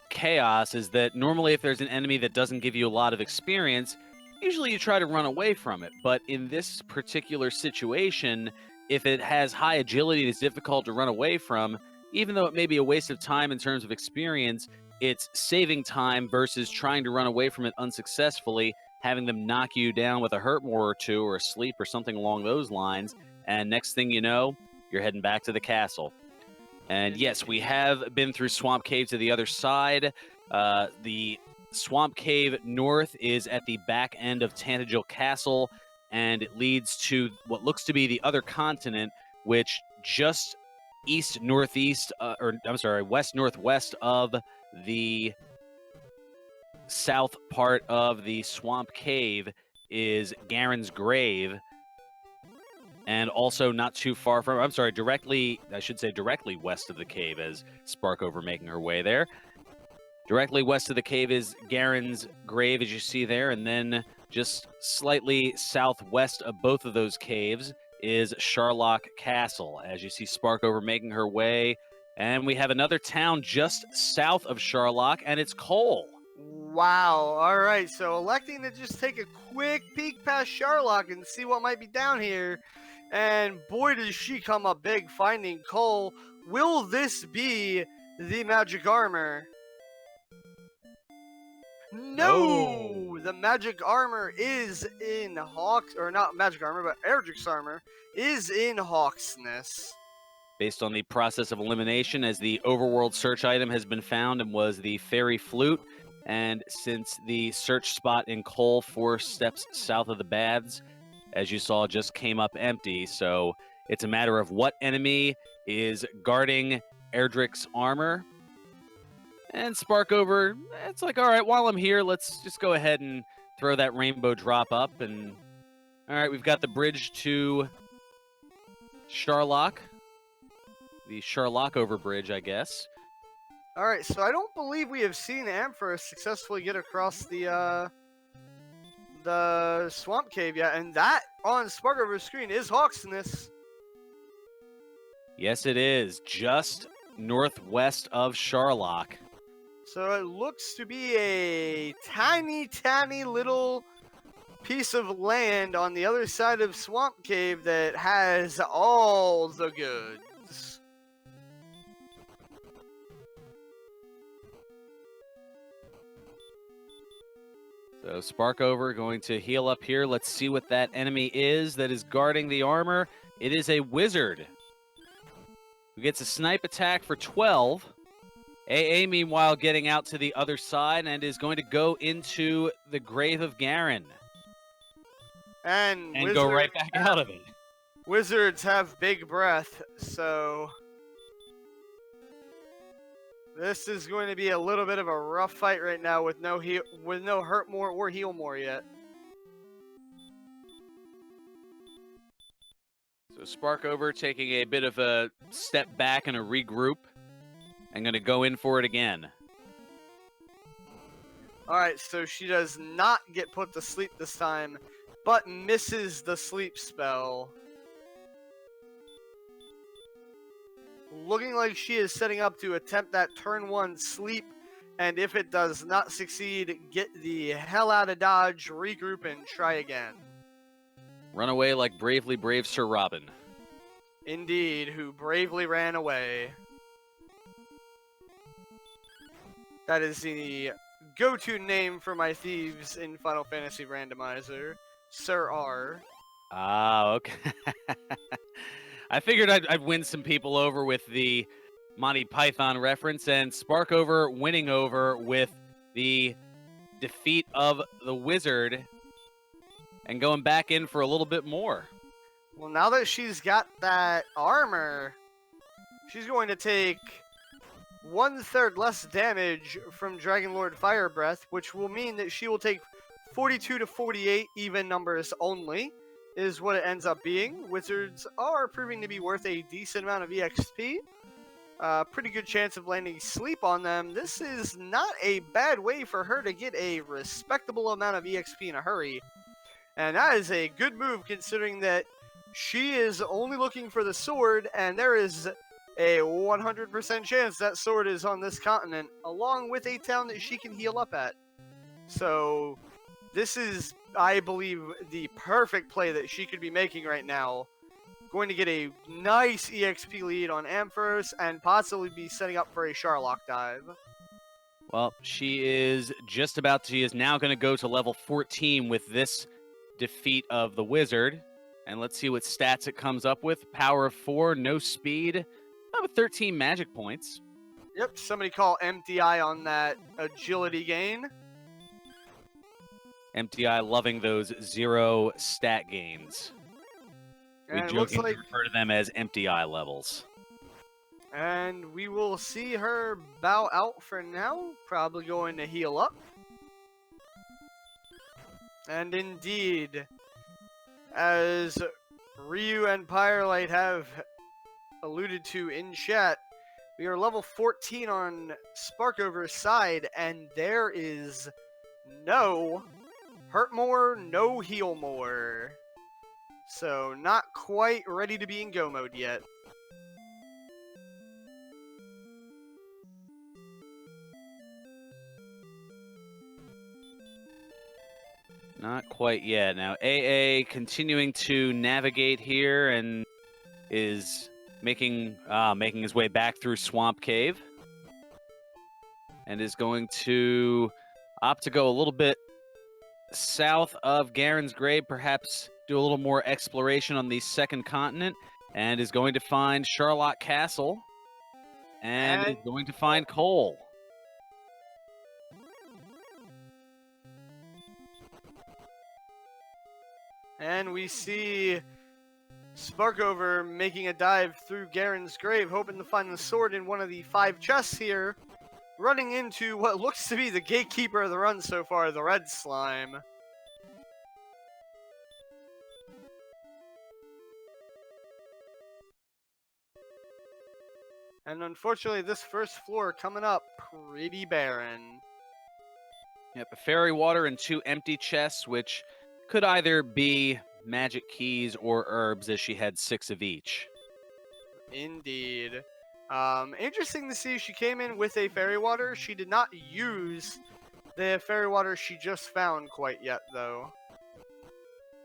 Chaos, is that normally if there's an enemy that doesn't give you a lot of experience, usually you try to run away from it. But in this particular situation, if it has high agility and is difficult to run away from, even though it may be a waste of time in terms of experience, it's saving time versus trying to run away from it unsuccessfully, having them knock you down with a hurt more or two or a sleep or something along those lines. And next thing you know, you're heading back to the castle. And yes, we have been through Swamp Cave to the other side. The Swamp Cave north is at the back end of Tantagel Castle, and it leads to what looks to be the other continent, which just west-northwest of the south part of the Swamp Cave is Garen's Grave. And also not too far from, directly west of the cave, as Sparkover making her way there. Directly west of the cave is Garen's Grave, as you see there, and then just slightly southwest of both of those caves is Sharlock Castle, as you see Sparkover making her way. And we have another town just south of Sharlock, and it's Cole. Wow, alright, so electing to just take a quick peek past Sharlock and see what might be down here. And boy, does she come up big finding Cole. Will this be the magic armor? No! The magic armor is in Hawks, or not magic armor, but Erdrick's armor is in Hawksness. Based on the process of elimination, as the overworld search item has been found and was the fairy flute. And since the search spot in Cole 4 steps south of the baths, as you saw, just came up empty. So it's a matter of what enemy is guarding Erdrick's armor. And Sparkover, it's like, all right, while I'm here, let's just go ahead and throw that rainbow drop up. And all right, we've got the bridge to Sharlock. The Sharlockover bridge, I guess. All right, so I don't believe we have seen Ampharos successfully get across the Swamp Cave yet, and that on Sparkover's screen is Hawksness. Yes, it is. Just northwest of Sharlock. So it looks to be a tiny, tiny little piece of land on the other side of Swamp Cave that has all the goods. So Sparkover going to heal up here. Let's see what that enemy is that is guarding the armor. It is a wizard who gets a snipe attack for 12. AA, meanwhile, getting out to the other side and is going to go into the Grave of Garen. And go right back out of it. Wizards have big breath, so this is going to be a little bit of a rough fight right now with no hurt more or heal more yet. So Sparkover taking a bit of a step back and a regroup and going to go in for it again. All right, so she does not get put to sleep this time, but misses the sleep spell. Looking like she is setting up to attempt that turn 1 sleep, and if it does not succeed, get the hell out of Dodge, regroup, and try again. Run away like bravely brave Sir Robin. Indeed, who bravely ran away. That is the go-to name for my thieves in Final Fantasy Randomizer, Sir R. Ah, okay. I figured I'd win some people over with the Monty Python reference, and Sparkover winning over with the defeat of the wizard and going back in for a little bit more. Well, now that she's got that armor, she's going to take 1/3 less damage from Dragon Lord Fire Breath, which will mean that she will take 42 to 48 even numbers only, is what it ends up being. Wizards are proving to be worth a decent amount of EXP. Pretty good chance of landing sleep on them. This is not a bad way for her to get a respectable amount of EXP in a hurry. And that is a good move considering that she is only looking for the sword, and there is a 100% chance that sword is on this continent, along with a town that she can heal up at. So this is, I believe, the perfect play that she could be making right now. Going to get a nice EXP lead on Ampharos and possibly be setting up for a Sharlock dive. Well, she is now going to go to level 14 with this defeat of the wizard. And let's see what stats it comes up with. Power of 4, no speed, about 13 magic points. Yep, somebody call Empty Eye on that agility gain. Empty Eye loving those 0 stat gains. We And it looks jokingly like, refer to them as Empty Eye levels. and we will see her bow out for now. Probably going to heal up. And indeed, as Ryu and Pyrelight have alluded to in chat, we are level 14 on Sparkover's side, and there is no hurt more, no heal more. So not quite ready to be in go mode yet. Not quite yet. Now, AA continuing to navigate here and is making his way back through Swamp Cave. And is going to opt to go a little bit south of Garen's Grave, perhaps do a little more exploration on the second continent, and is going to find Sharlock Castle, and is going to find Cole. And we see Sparkover making a dive through Garen's Grave, hoping to find the sword in one of the 5 chests here, running into what looks to be the gatekeeper of the run so far, the Red Slime. And unfortunately, this first floor coming up pretty barren. Yep, a fairy water and 2 empty chests, which could either be magic keys or herbs, as she had 6 of each. Indeed. Interesting to see she came in with a fairy water. She did not use the fairy water she just found quite yet, though.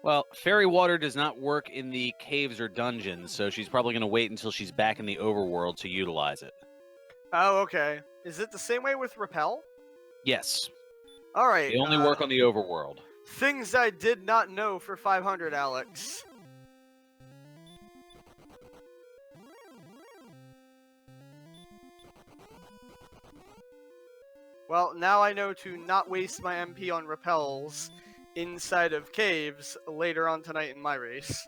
Well, fairy water does not work in the caves or dungeons, so she's probably going to wait until she's back in the overworld to utilize it. Oh, okay. Is it the same way with Repel? Yes. All right. They only work on the overworld. Things I did not know for 500, Alex. Well, now I know to not waste my MP on repels inside of caves later on tonight in my race.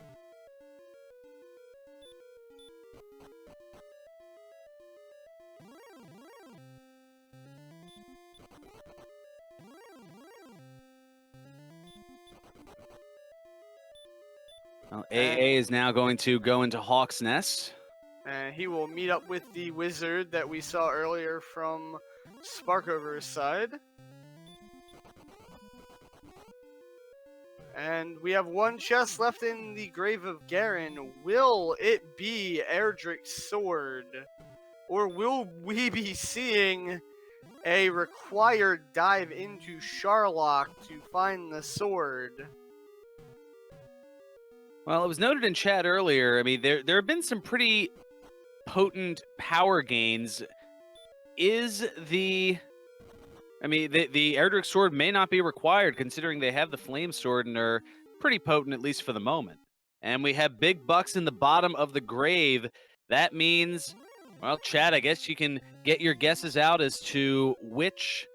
Well, AA is now going to go into Hawk's Nest. And he will meet up with the wizard that we saw earlier from Sparkover's side. And we have one chest left in the Grave of Garen. Will it be Erdrick's sword? Or will we be seeing a required dive into Sharlock to find the sword? Well, it was noted in chat earlier. I mean, there have been some pretty potent power gains. The Erdrick sword may not be required, considering they have the flame sword and are pretty potent, at least for the moment. And we have big bucks in the bottom of the grave. That means, well, Chad, I guess you can get your guesses out as to which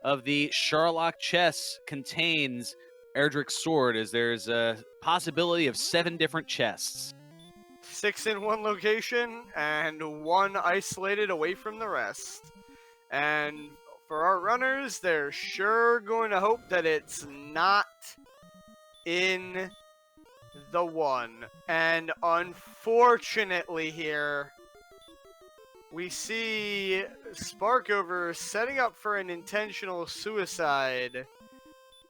of the Sharlock chests contains Erdrick's sword, as there's a possibility of 7 different chests. 6 in one location, and 1 isolated away from the rest. And for our runners, they're sure going to hope that it's not in the one. And unfortunately here, we see Sparkover setting up for an intentional suicide.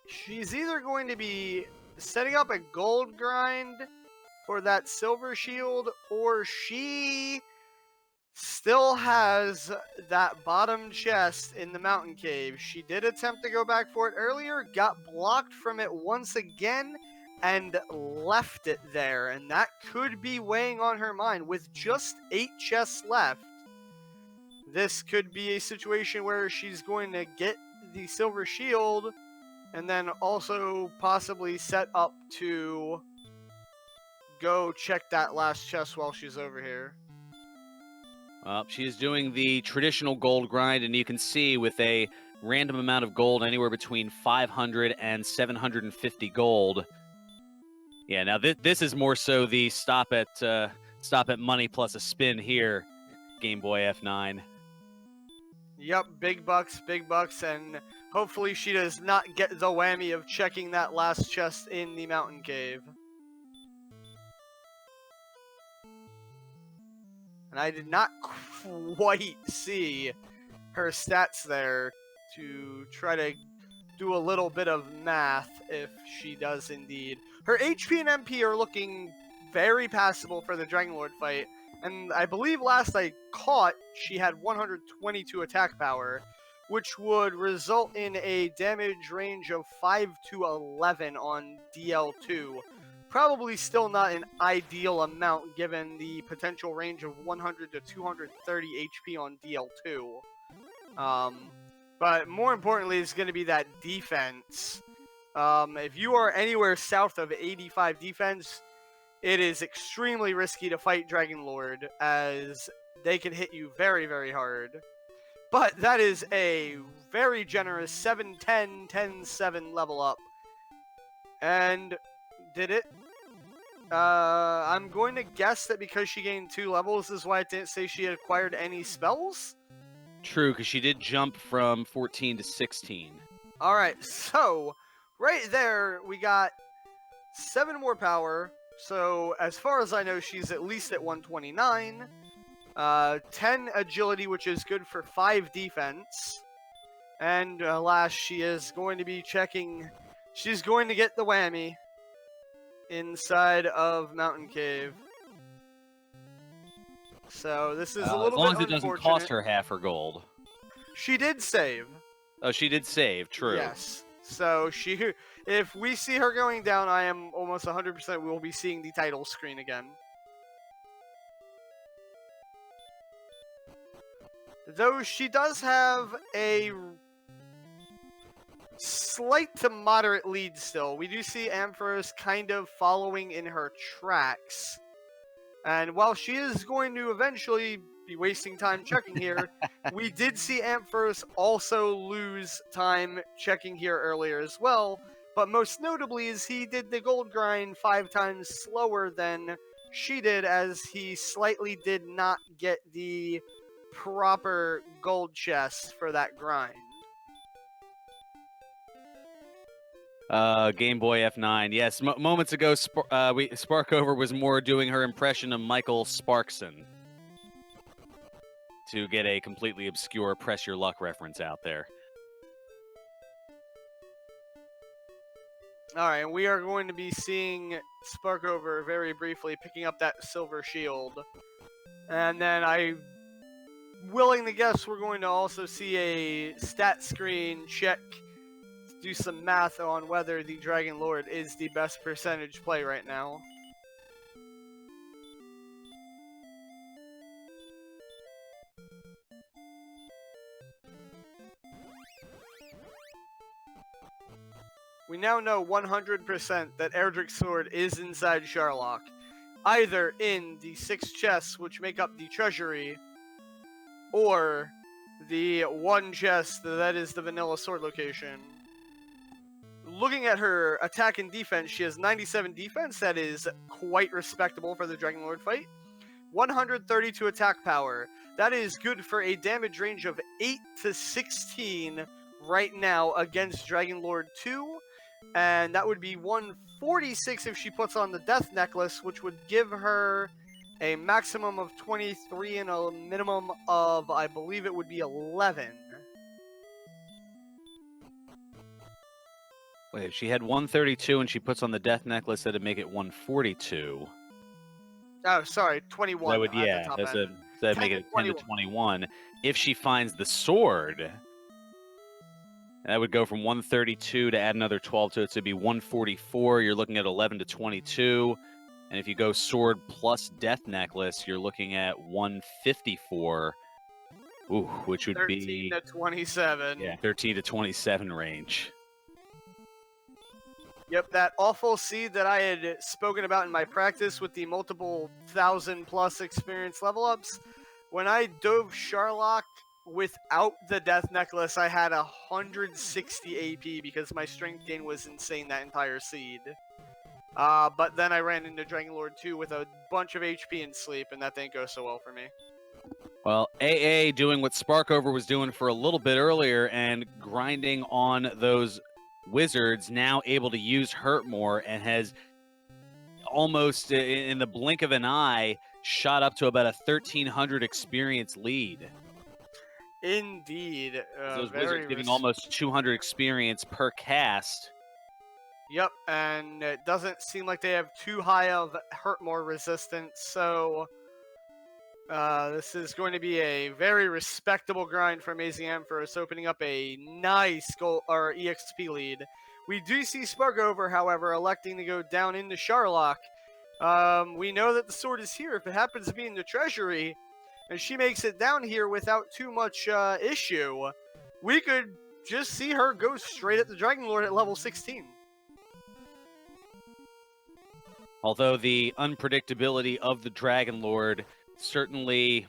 She's either going to be setting up a gold grind for that silver shield, or she still has that bottom chest in the mountain cave. She did attempt to go back for it earlier, got blocked from it once again, and left it there. And that could be weighing on her mind. With just 8 chests left, this could be a situation where she's going to get the silver shield and then also possibly set up to go check that last chest while she's over here. She's doing the traditional gold grind, and you can see with a random amount of gold, anywhere between 500 and 750 gold. Yeah, now this is more so the stop at money plus a spin here, Game Boy F9. Yep, big bucks, and hopefully she does not get the whammy of checking that last chest in the mountain cave. And I did not quite see her stats there to try to do a little bit of math if she does indeed. Her HP and MP are looking very passable for the Dragon Lord fight. And I believe last I caught, she had 122 attack power, which would result in a damage range of 5 to 11 on DL2. Probably still not an ideal amount given the potential range of 100 to 230 HP on DL2. But more importantly, it's going to be that defense. If you are anywhere south of 85 defense, it is extremely risky to fight Dragon Lord, as they can hit you very, very hard. But that is a very generous 7-10, 10-7 level up. And did it? I'm going to guess that because she gained 2 levels is why it didn't say she had acquired any spells? True, because she did jump from 14 to 16. Alright, so right there we got 7 more power. So as far as I know, she's at least at 129. 10 agility, which is good for 5 defense. And alas, she is going to be checking. She's going to get the whammy inside of Mountain Cave. So this is a little bit unfortunate. As long as it doesn't cost her half her gold. She did save. Oh, she did save, true. Yes. So if we see her going down, I am almost 100% we will be seeing the title screen again. Though she does have a slight to moderate lead still. We do see Ampharos kind of following in her tracks. And while she is going to eventually be wasting time checking here, we did see Ampharos also lose time checking here earlier as well. But most notably is he did the gold grind 5 times slower than she did, as he slightly did not get the proper gold chest for that grind. Game Boy F9. Yes, moments ago, Sparkover was more doing her impression of Michael Sparkson to get a completely obscure Press Your Luck reference out there. All right, and we are going to be seeing Sparkover very briefly picking up that silver shield. And then I'm willing to guess we're going to also see a stat screen check, do some math on whether the Dragon Lord is the best percentage play right now. We now know 100% that Erdrick's sword is inside Sharlock, either in the 6 chests which make up the treasury, or the 1 chest that is the vanilla sword location. Looking at her attack and defense, she has 97 defense. That is quite respectable for the Dragon Lord fight. 132 attack power. That is good for a damage range of 8 to 16 right now against Dragon Lord 2. And that would be 146 if she puts on the Death Necklace, which would give her a maximum of 23 and a minimum of, I believe it would be 11. Wait, if she had 132 and she puts on the Death Necklace, that'd make it 142. Oh, sorry, 21. That would, at the yeah, top that'd end. make it 10 to 21. If she finds the sword, that would go from 132 to add another 12 to it, so it'd be 144. You're looking at 11 to 22. And if you go sword plus Death Necklace, you're looking at 154. Ooh, which would 13 be 13 to 27. Yeah, 13 to 27 range. Yep, that awful seed that I had spoken about in my practice with the multiple 1,000+ experience level ups. When I dove Sharlock without the Death Necklace, I had 160 AP because my strength gain was insane that entire seed. But then I ran into Dragon Lord 2 with a bunch of HP and sleep, and that didn't go so well for me. Well, AA doing what Sparkover was doing for a little bit earlier and grinding on those wizards, now able to use Hurt more, and has almost, in the blink of an eye, shot up to about a 1,300 experience lead. Indeed. Those wizards giving almost 200 experience per cast. Yep, and it doesn't seem like they have too high of hurt more resistance, so this is going to be a very respectable grind for AmazingAmpharos, opening up a nice goal or EXP lead. We do see Sparkover, however, electing to go down into Sharlock. We know that the sword is here. If it happens to be in the treasury, and she makes it down here without too much issue, we could just see her go straight at the Dragon Lord at level 16. Although the unpredictability of the Dragon Lord certainly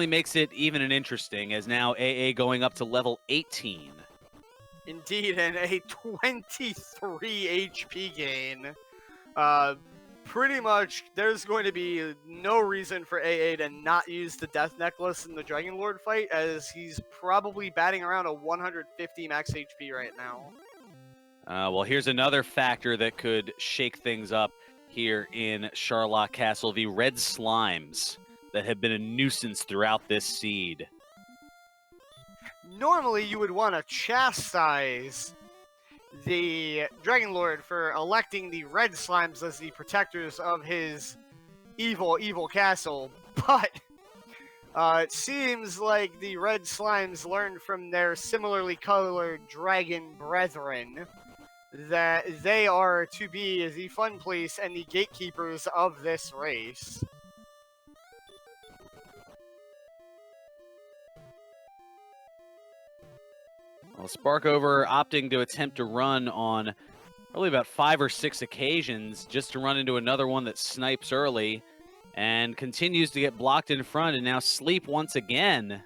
makes it even an interesting, as now AA going up to level 18. Indeed, and a 23 HP gain. Pretty much, there's going to be no reason for AA to not use the Death Necklace in the Dragon Lord fight, as he's probably batting around a 150 max HP right now. Well, here's another factor that could shake things up here in Sharlock Castle: the red slimes that have been a nuisance throughout this seed. Normally, you would want to chastise the Dragon Lord for electing the red slimes as the protectors of his evil, evil castle, but it seems like the red slimes learned from their similarly colored dragon brethren that they are to be the fun police and the gatekeepers of this race. Well, Sparkover opting to attempt to run on probably about 5 or 6 occasions just to run into another one that snipes early and continues to get blocked in front, and now Sleep once again.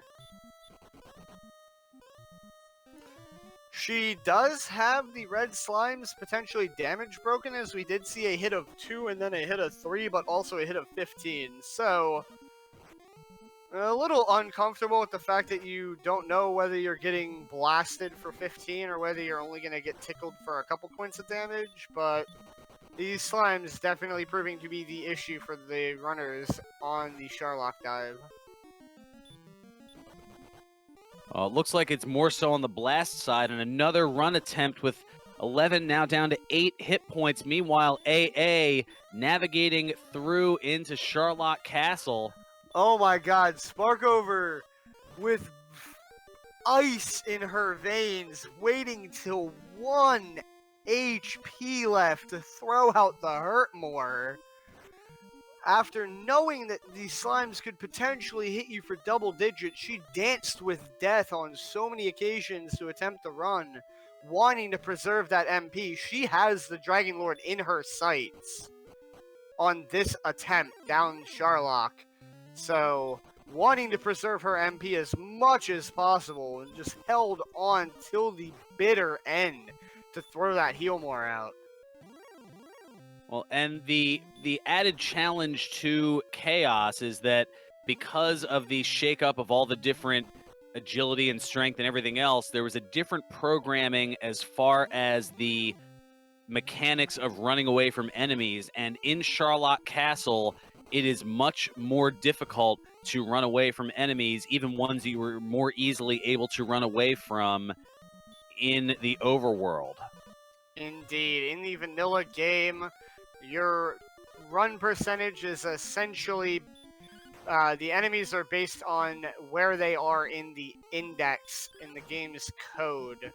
She does have the red slimes potentially damage broken, as we did see a hit of 2 and then a hit of 3, but also a hit of 15. So, a little uncomfortable with the fact that you don't know whether you're getting blasted for 15 or whether you're only going to get tickled for a couple points of damage, but these slimes definitely proving to be the issue for the runners on the Sharlock dive. Looks like it's more so on the blast side, and another run attempt with 11 now down to 8 hit points. Meanwhile, AA navigating through into Sharlock Castle. Oh my god, Sparkover with ice in her veins, waiting till 1 HP left to throw out the hurt more. After knowing that these slimes could potentially hit you for double digits, she danced with death on so many occasions to attempt to run, wanting to preserve that MP. She has the Dragon Lord in her sights on this attempt down Sharlock. So, wanting to preserve her MP as much as possible, and just held on till the bitter end to throw that Healmore out. Well, and the added challenge to Chaos is that because of the shakeup of all the different agility and strength and everything else, there was a different programming as far as the mechanics of running away from enemies. And in Sharlock Castle, it is much more difficult to run away from enemies, even ones you were more easily able to run away from in the Overworld. Indeed. In the vanilla game, your run percentage is essentially the enemies are based on where they are in the index in the game's code.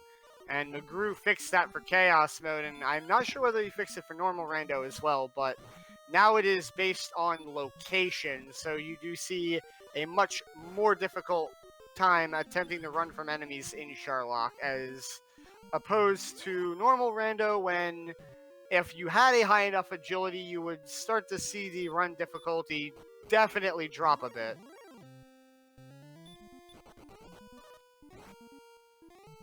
And McGrew fixed that for Chaos mode, and I'm not sure whether he fixed it for normal rando as well, but now it is based on location, so you do see a much more difficult time attempting to run from enemies in Sharlock, as opposed to normal rando, when if you had a high enough agility, you would start to see the run difficulty definitely drop a bit.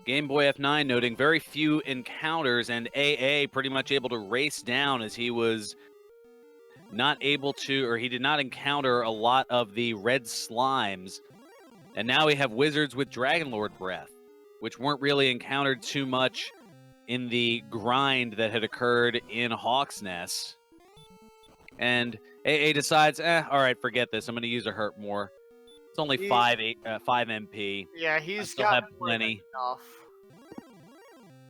Game Boy F9 noting very few encounters, and AA pretty much able to race down as he was not able to, or he did not encounter a lot of the red slimes. And now we have wizards with Dragonlord Breath, which weren't really encountered too much in the grind that had occurred in Hawk's Nest. And AA decides, all right, forget this. I'm going to use a hurt more. It's only 5 MP. Yeah, he's still got have plenty. Enough.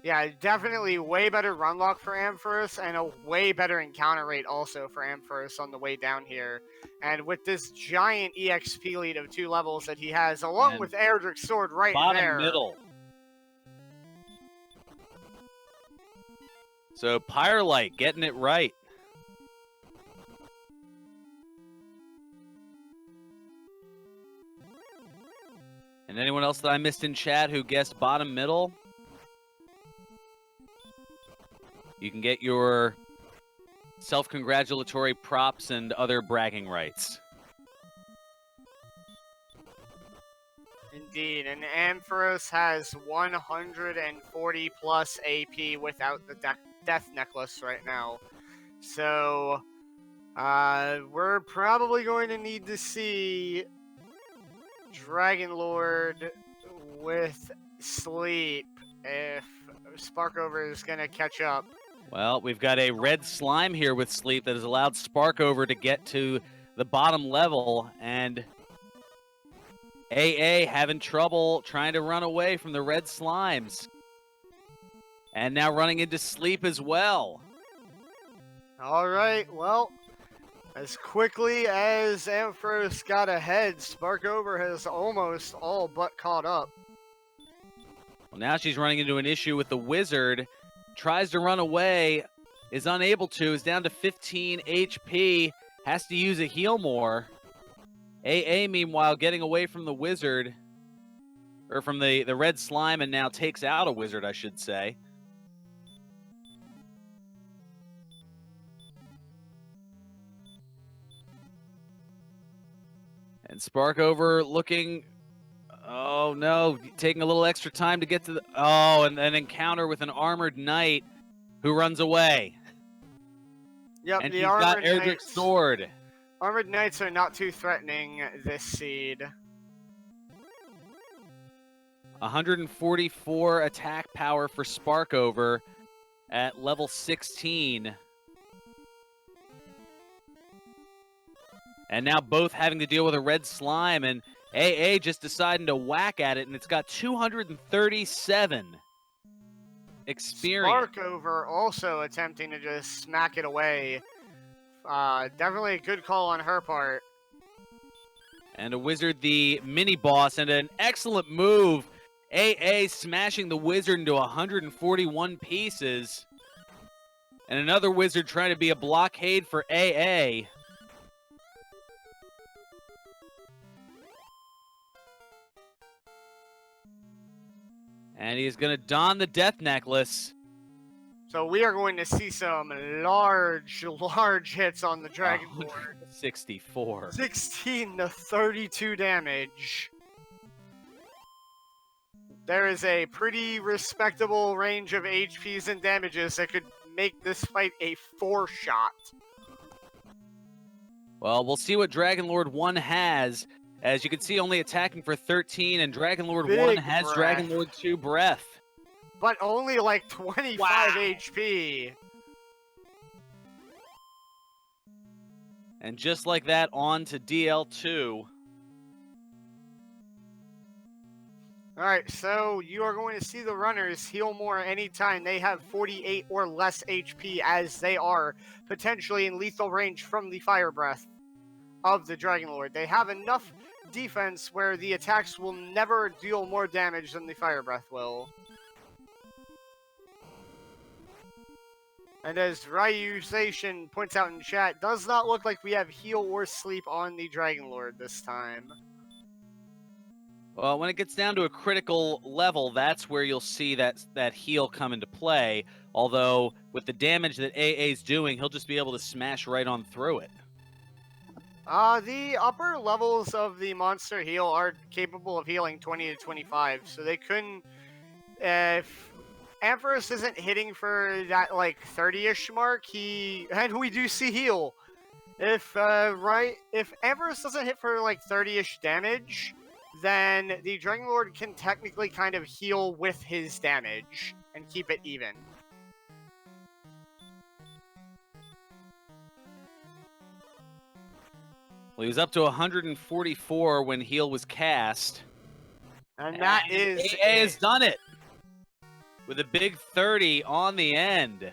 Yeah, definitely way better run lock for Ampharos, and a way better encounter rate also for Ampharos on the way down here. And with this giant EXP lead of 2 levels that he has, along with Erdrick's sword right there. Bottom middle. So Pyrelight getting it right. And anyone else that I missed in chat who guessed bottom middle? You can get your self-congratulatory props and other bragging rights. Indeed, and Ampharos has 140 plus AP without the death necklace right now. So, we're probably going to need to see Dragonlord with Sleep if Sparkover is going to catch up. Well, we've got a red slime here with Sleep that has allowed Sparkover to get to the bottom level, and AA having trouble trying to run away from the red slimes. And now running into Sleep as well. All right, well, as quickly as Ampharos got ahead, Sparkover has almost all but caught up. Well, now she's running into an issue with the wizard. Tries to run away, is unable to, is down to 15 HP, has to use a heal more. AA, meanwhile, getting away from the wizard. or from the red slime, and now takes out a wizard, I should say. And Sparkover looking, oh no, taking a little extra time to get to the, oh, and an encounter with an armored knight who runs away. Yep, And the he's got armored Erdrick's knights. sword. Armored knights are not too threatening this seed. 144 attack power for Sparkover at level 16. And now both having to deal with a red slime, and AA just deciding to whack at it, and it's got 237 experience. Sparkover also attempting to just smack it away. Definitely a good call on her part. And a wizard, the mini boss, and an excellent move. AA smashing the wizard into 141 pieces. And another wizard trying to be a blockade for AA. And he's going to don the death necklace. So we are going to see some large hits on the Dragon Lord. 64. 16 to 32 damage. There is a pretty respectable range of HPs and damages that could make this fight a 4-shot. Well, we'll see what Dragon Lord 1 has. As you can see, only attacking for 13, and Dragon Lord 1 has breath. Dragon Lord 2 breath. But only like 25 HP. And just like that, on to DL2. Alright, so you are going to see the runners heal more anytime they have 48 or less HP, as they are potentially in lethal range from the fire breath of the Dragon Lord. They have enough defense where the attacks will never deal more damage than the fire breath will. And as Ryuzation points out in chat, does not look like we have heal or sleep on the Dragon Lord this time. Well, when it gets down to a critical level, that's where you'll see that heal come into play. Although, with the damage that AA's doing, he'll just be able to smash right on through it. The upper levels of the monster heal are capable of healing 20 to 25, so they couldn't... If Ampharos isn't hitting for that, like, 30-ish mark, and we do see heal. If Ampharos doesn't hit for, like, 30-ish damage, then the Dragon Lord can technically kind of heal with his damage and keep it even. Well, he was up to 144 when heal was cast. And that is... AA has done it! With a big 30 on the end.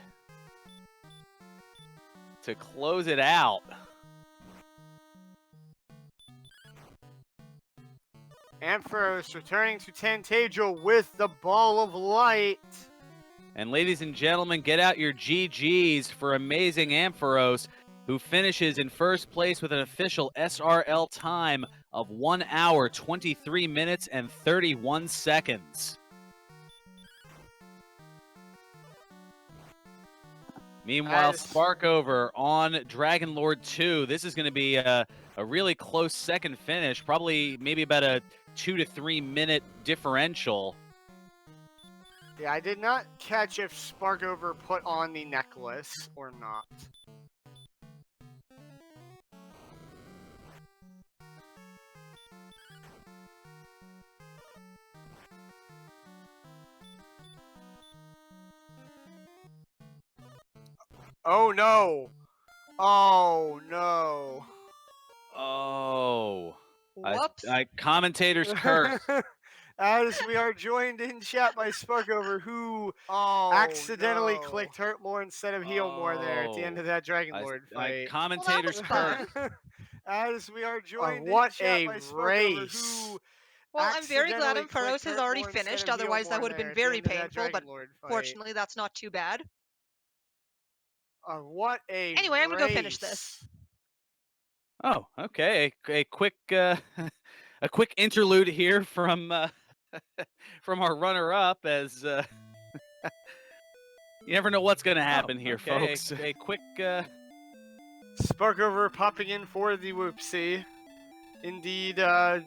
To close it out. Ampharos returning to Tantagel with the Ball of Light. And ladies and gentlemen, get out your GGs for AmazingAmpharos, who finishes in first place with an official SRL time of 1 hour, 23 minutes, and 31 seconds. Meanwhile, Sparkover on Dragon Lord 2. This is going to be a really close second finish, probably maybe about a 2 to 3 minute differential. Yeah, I did not catch if Sparkover put on the necklace or not. Oh no! Oh no! Oh. Whoops. Commentator's curse. As we are joined in chat by Sparkover, who accidentally clicked Hurt More instead of Heal More there at the end of that Dragon Lord fight. Commentator's fun. curse. As we are joined What in chat a by Sparkover, race. who Well, I'm very glad accidentally Ampharos clicked has Hurt already More instead finished, of Heal otherwise that More would have there been at the very end of that painful, but Dragon Lord fight. fortunately that's not too bad. What a Anyway, I'm gonna go finish race. this. Oh, okay. A quick a quick interlude here from from our runner-up as you never know what's going to happen here, okay. folks. A quick Sparkover popping in for the whoopsie. Indeed,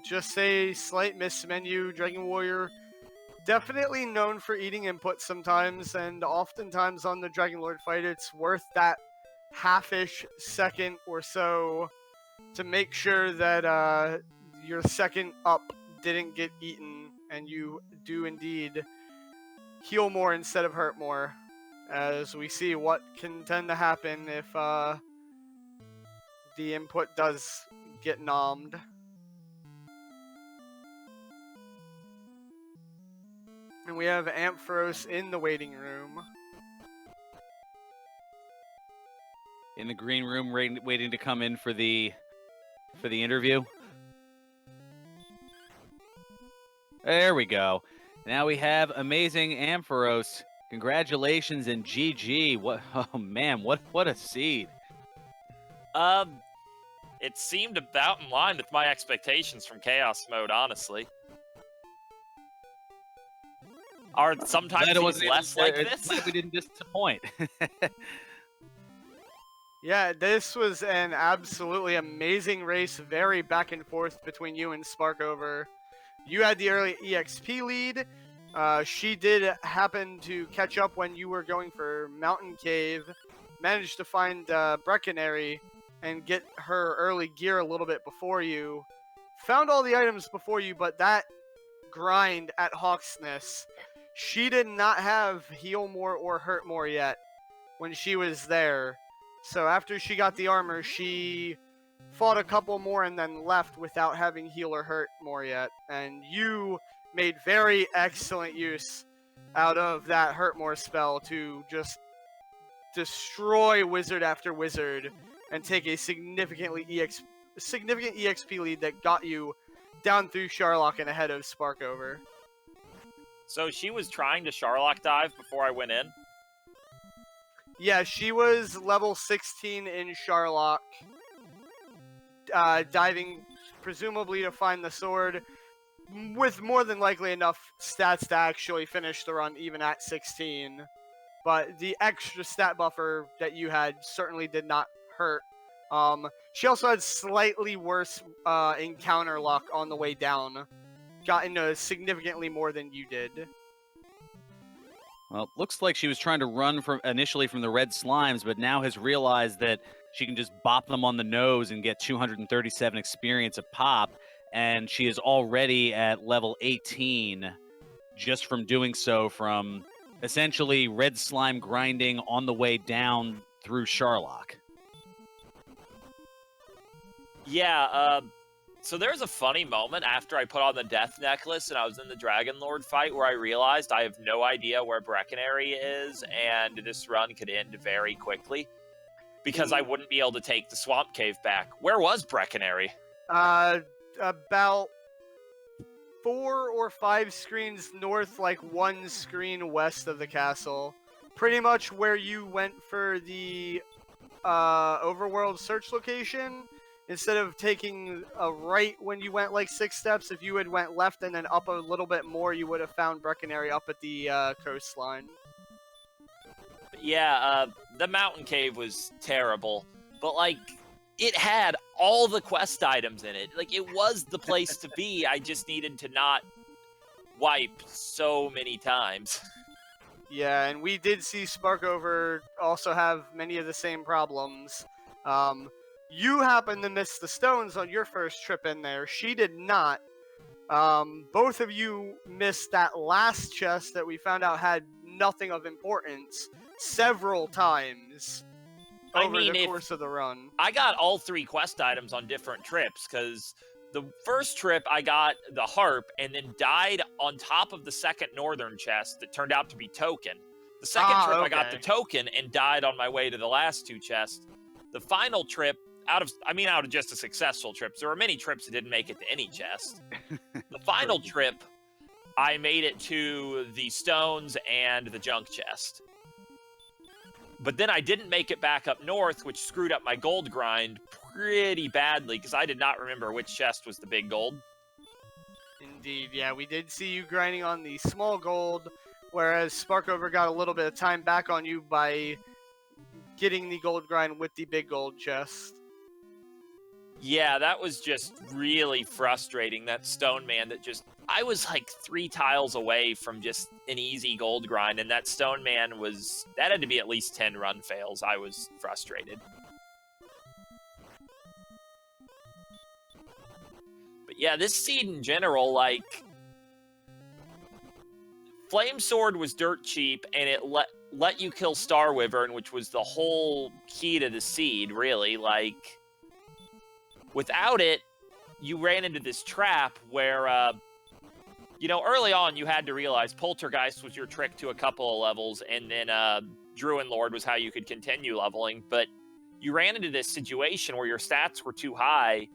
just a slight miss menu. Dragon Warrior definitely known for eating input sometimes, and oftentimes on the Dragon Lord fight, it's worth that half-ish second or so to make sure that your second up didn't get eaten, and you do indeed heal more instead of hurt more, as we see what can tend to happen if the input does get nommed. And we have Ampharos in the waiting room. in the green room waiting to come in for the interview. There we go. Now we have AmazingAmpharos. Congratulations and GG. What? Oh man, what a seed. It seemed about in line with my expectations from Chaos Mode, honestly. Are sometimes Glad it these wasn't less like this? Glad we didn't disappoint. Yeah, this was an absolutely amazing race, very back and forth between you and Sparkover. You had the early EXP lead. She did happen to catch up when you were going for Mountain Cave, managed to find Breckenary and get her early gear a little bit before you. Found all the items before you, but that grind at Hawksness, she did not have heal more or hurt more yet when she was there. So after she got the armor, she fought a couple more and then left without having heal or hurt more yet. And you made very excellent use out of that hurt more spell to just destroy wizard after wizard and take a significant EXP lead that got you down through Sharlock and ahead of Sparkover. So she was trying to Sharlock dive before I went in? Yeah, she was level 16 in Sharlock, diving presumably to find the sword, with more than likely enough stats to actually finish the run even at 16. But the extra stat buffer that you had certainly did not hurt. She also had slightly worse encounter luck on the way down. Got into significantly more than you did. Well, looks like she was trying to run initially from the red slimes, but now has realized that she can just bop them on the nose and get 237 experience a pop, and she is already at level 18 just from doing so, from essentially red slime grinding on the way down through Sharlock. Yeah, so there's a funny moment after I put on the death necklace and I was in the Dragon Lord fight where I realized I have no idea where Breckenary is, and this run could end very quickly because I wouldn't be able to take the Swamp Cave back. Where was Breckenary? About 4 or 5 screens north, like 1 screen west of the castle. Pretty much where you went for the Overworld search location. Instead of taking a right when you went like 6 steps, if you had went left and then up a little bit more, you would have found Breckenary up at the coastline. Yeah, the Mountain Cave was terrible, but like, it had all the quest items in it. Like, it was the place to be. I just needed to not wipe so many times. Yeah, and we did see Sparkover also have many of the same problems. You happened to miss the stones on your first trip in there. She did not. Both of you missed that last chest that we found out had nothing of importance several times over the course of the run. I got all 3 quest items on different trips, because the first trip I got the harp and then died on top of the second northern chest that turned out to be token. The second trip I got the token and died on my way to the last 2 chests. The final trip, out of just a successful trip, there were many trips that didn't make it to any chest. The final trip, I made it to the stones and the junk chest. But then I didn't make it back up north, which screwed up my gold grind pretty badly, because I did not remember which chest was the big gold. Indeed, yeah, we did see you grinding on the small gold, whereas Sparkover got a little bit of time back on you by getting the gold grind with the big gold chest. Yeah, that was just really frustrating. That stone man that just... I was like 3 tiles away from just an easy gold grind, and that stone man was... That had to be at least 10 run fails. I was frustrated. But yeah, this seed in general, like... Flame Sword was dirt cheap, and it let you kill Star Wyvern, which was the whole key to the seed, really. Like... Without it, you ran into this trap where, you know, early on you had to realize Poltergeist was your trick to a couple of levels, and then Druid Lord was how you could continue leveling, but you ran into this situation where your stats were too high.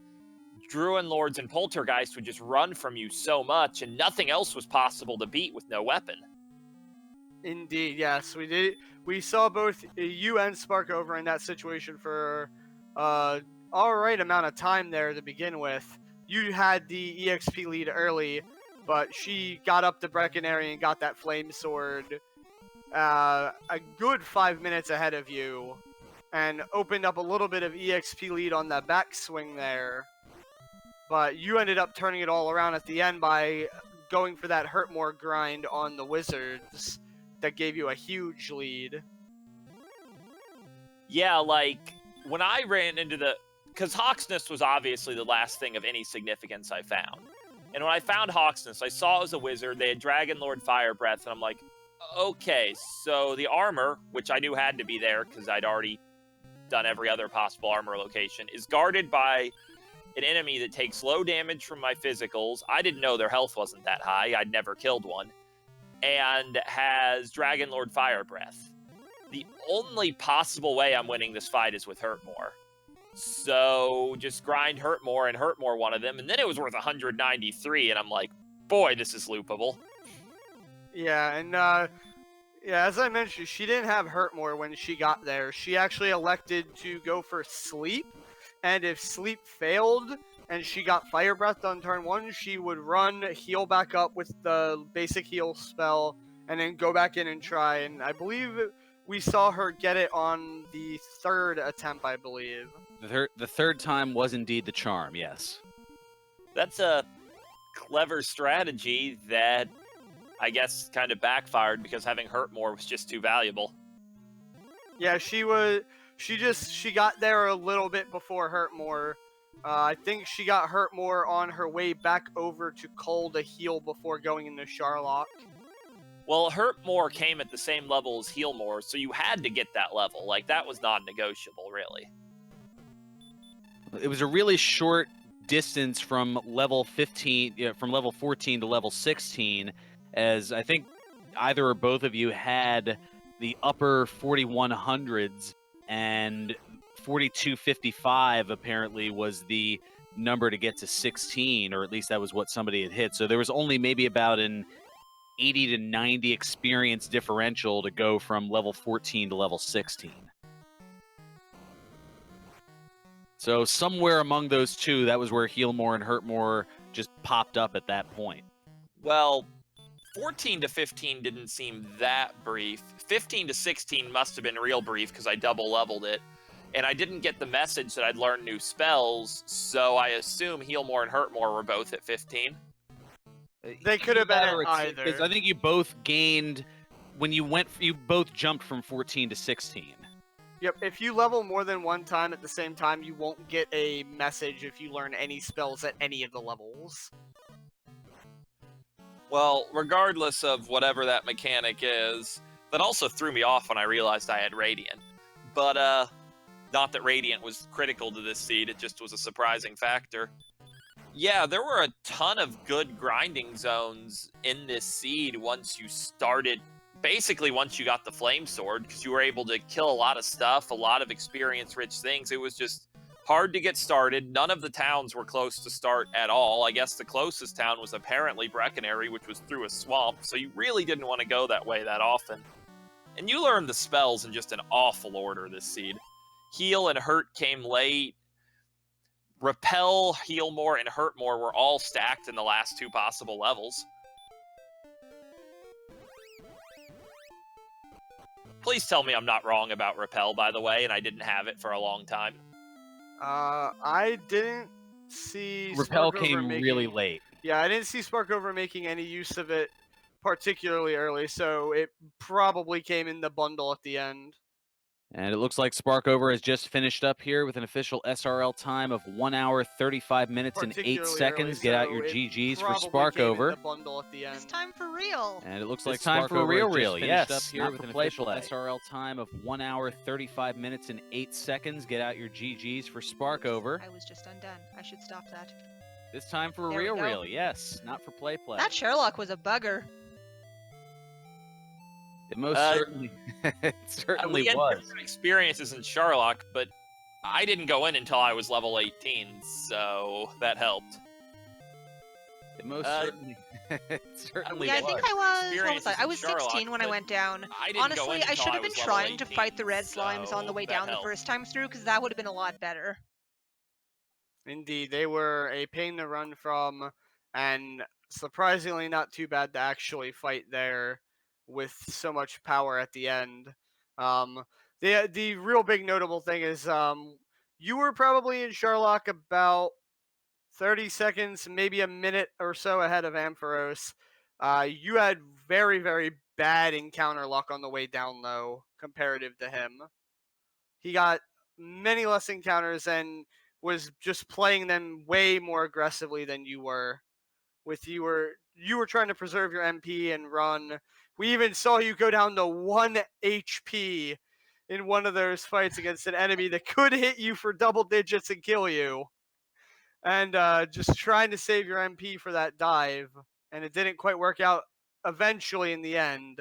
Druid Lords and Poltergeist would just run from you so much, and nothing else was possible to beat with no weapon. Indeed, yes, we did. We saw both you and Sparkover in that situation for alright amount of time there to begin with. You had the EXP lead early, but she got up to Breckenary and got that flame sword a good 5 minutes ahead of you, and opened up a little bit of EXP lead on that backswing there. But you ended up turning it all around at the end by going for that hurt more grind on the wizards that gave you a huge lead. Yeah, like, when I ran into the... Because Hawksnest was obviously the last thing of any significance I found. And when I found Hawksnest, I saw it was a wizard. They had Dragon Lord Fire Breath, and I'm like, okay, so the armor, which I knew had to be there because I'd already done every other possible armor location, is guarded by an enemy that takes low damage from my physicals. I didn't know their health wasn't that high. I'd never killed one. And has Dragon Lord Fire Breath. The only possible way I'm winning this fight is with Hurtmore. So just grind Hurtmore and Hurtmore one of them, and then it was worth 193, and I'm like, boy, this is loopable. Yeah, and yeah, as I mentioned, she didn't have Hurtmore when she got there. She actually elected to go for Sleep, and if Sleep failed and she got Fire Breath on turn 1, she would run, heal back up with the basic heal spell, and then go back in and try, and I believe we saw her get it on the 3rd attempt, I believe. The third time was indeed the charm, yes. That's a clever strategy that I guess kind of backfired because having Hurtmore was just too valuable. Yeah, she got there a little bit before Hurtmore. I think she got Hurtmore on her way back over to Cole to heal before going into Charlock. Well, Hurtmore came at the same level as Healmore, so you had to get that level. Like, that was non-negotiable, really. It was a really short distance from level 15, from level 14 to level 16, as I think either or both of you had the upper 4100s, and 4255 apparently was the number to get to 16, or at least that was what somebody had hit. So there was only maybe about an 80 to 90 experience differential to go from level 14 to level 16. So somewhere among those two, that was where Healmore and Hurtmore just popped up at that point. Well, 14 to 15 didn't seem that brief. 15 to 16 must have been real brief because I double leveled it. And I didn't get the message that I'd learned new spells, so I assume Healmore and Hurtmore were both at 15. They could have been at either. Because I think you both gained, when you both jumped from 14 to 16. Yep, if you level more than one time at the same time, you won't get a message if you learn any spells at any of the levels. Well, regardless of whatever that mechanic is, that also threw me off when I realized I had Radiant. But, not that Radiant was critical to this seed, it just was a surprising factor. Yeah, there were a ton of good grinding zones in this seed once you started, basically once you got the Flame Sword, because you were able to kill a lot of stuff, a lot of experience-rich things. It was just hard to get started. None of the towns were close to start at all. I guess the closest town was apparently Breckenary, which was through a swamp, so you really didn't want to go that way that often. And you learned the spells in just an awful order this seed. Heal and Hurt came late. Repel, Heal More, and Hurt More were all stacked in the last 2 possible levels. Please tell me I'm not wrong about Repel, by the way, and I didn't have it for a long time. I didn't see Repel Sparkover came making, really late. Yeah, I didn't see Sparkover making any use of it particularly early, so it probably came in the bundle at the end. And it looks like Sparkover has just finished up here with an official SRL time of 1 hour, 35 minutes, and 8 Particularly seconds. early, Get out so your it GGs for probably came in Sparkover. the bundle at the end. It's time for real. And it looks like It's time for a real Sparkover has reel, just finished yes, up here not with for an play official play. SRL time of 1 hour, 35 minutes, and 8 seconds. Get out your GGs for Sparkover. I was just undone. I should stop that. This time for a There we real go. reel, yes, not for play. That Sherlock was a bugger. It most certainly, it certainly We had was. different experiences in Sherlock, but I didn't go in until I was level 18, so that helped. It most certainly, it certainly Yeah, I was. think I was. What was Experiences I? I in was Sherlock, 16 when I but went down. I didn't go Honestly, in I until should have was been level trying to fight the 18, red slimes on the so way that down the helped. first time through, because that would have been a lot better. Indeed, they were a pain to run from, and surprisingly not too bad to actually fight there with so much power at the end. The real big notable thing is you were probably in Sherlock about 30 seconds, maybe a minute or so ahead of Ampharos. You had very, very bad encounter luck on the way down low comparative to him. He got many less encounters and was just playing them way more aggressively than you were. You were trying to preserve your MP and run. We even saw you go down to 1 HP in one of those fights against an enemy that could hit you for double digits and kill you. And just trying to save your MP for that dive, and it didn't quite work out eventually in the end.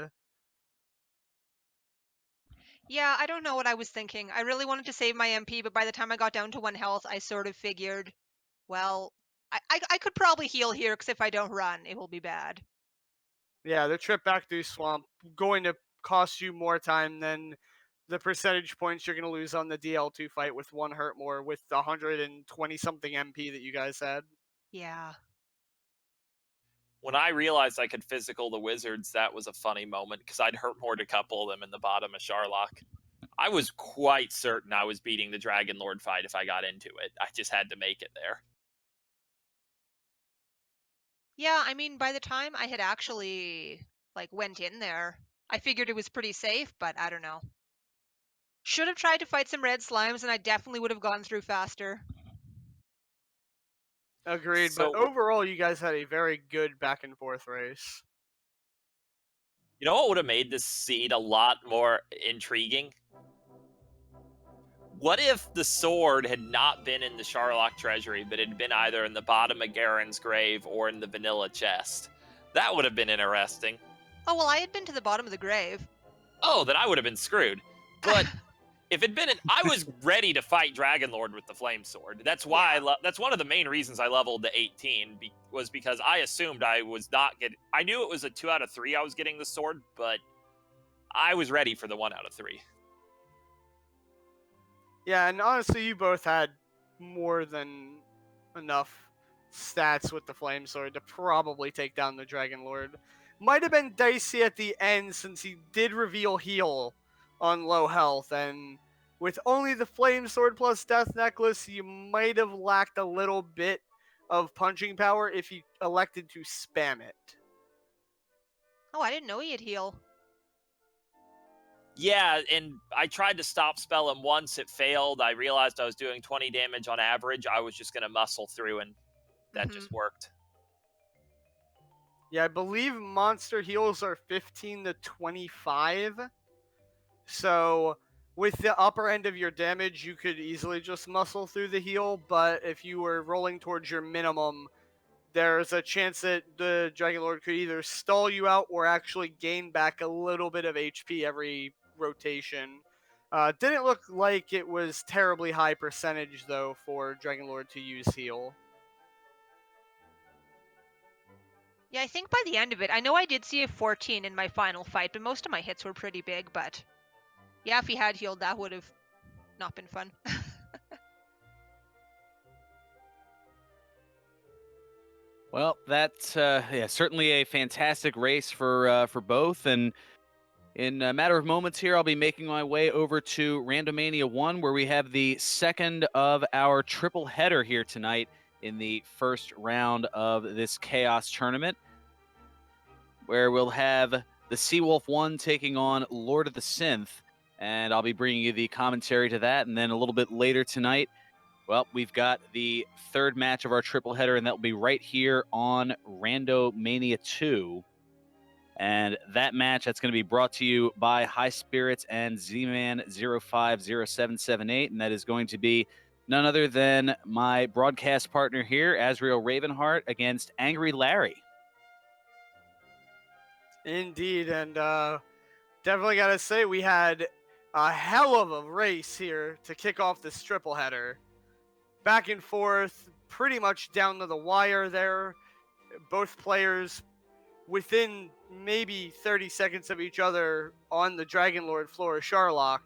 Yeah, I don't know what I was thinking. I really wanted to save my MP, but by the time I got down to 1 health, I sort of figured, well, I could probably heal here, because if I don't run, it will be bad. Yeah, the trip back through Swamp going to cost you more time than the percentage points you're going to lose on the DL2 fight with 1 hurt more with the 120 something MP that you guys had. Yeah. When I realized I could physical the wizards, that was a funny moment, because I'd hurt more to couple of them in the bottom of Sherlock. I was quite certain I was beating the Dragon Lord fight if I got into it. I just had to make it there. Yeah, I mean, by the time I had actually, went in there, I figured it was pretty safe, but I don't know. Should have tried to fight some red slimes, and I definitely would have gone through faster. Agreed, So- but overall you guys had a very good back and forth race. You know what would have made this seed a lot more intriguing? What if the sword had not been in the Sherlock treasury, but it had been either in the bottom of Garen's grave or in the vanilla chest? That would have been interesting. Oh, well, I had been to the bottom of the grave. Oh, then I would have been screwed. But if it'd been, I was ready to fight Dragon Lord with the flame sword. That's why that's one of the main reasons I leveled to 18 was because I assumed I was not getting. I knew it was a 2 out of 3 I was getting the sword, but I was ready for the 1 out of 3. Yeah, and honestly, you both had more than enough stats with the flame sword to probably take down the Dragon Lord. Might have been dicey at the end since he did reveal heal on low health, and with only the flame sword plus death necklace, you might have lacked a little bit of punching power if you elected to spam it. Oh, I didn't know he had heal. Yeah, and I tried to stop spell him once. It failed. I realized I was doing 20 damage on average. I was just going to muscle through, and that just worked. Yeah, I believe monster heals are 15 to 25. So with the upper end of your damage, you could easily just muscle through the heal. But if you were rolling towards your minimum, there's a chance that the Dragon Lord could either stall you out or actually gain back a little bit of HP every rotation. Didn't look like it was terribly high percentage, though, for Dragon Lord to use heal. Yeah, I think by the end of it, I know I did see a 14 in my final fight, but most of my hits were pretty big, but yeah, if he had healed, that would have not been fun. Well, that's yeah, certainly a fantastic race for both. And in a matter of moments here, I'll be making my way over to Randomania 1, where we have the second of our triple header here tonight in the first round of this Chaos tournament, where we'll have the Seawolf 1 taking on Lord of the Synth. And I'll be bringing you the commentary to that. And then a little bit later tonight, well, we've got the third match of our triple header, and that will be right here on Randomania 2. And that match, that's going to be brought to you by High Spirits and Z-Man050778. And that is going to be none other than my broadcast partner here, Azriel Ravenheart, against Angry Larry. Indeed, and definitely got to say we had a hell of a race here to kick off this triple header. Back and forth, pretty much down to the wire there. Both players within maybe 30 seconds of each other on the Dragon Lord floor of Sharlock.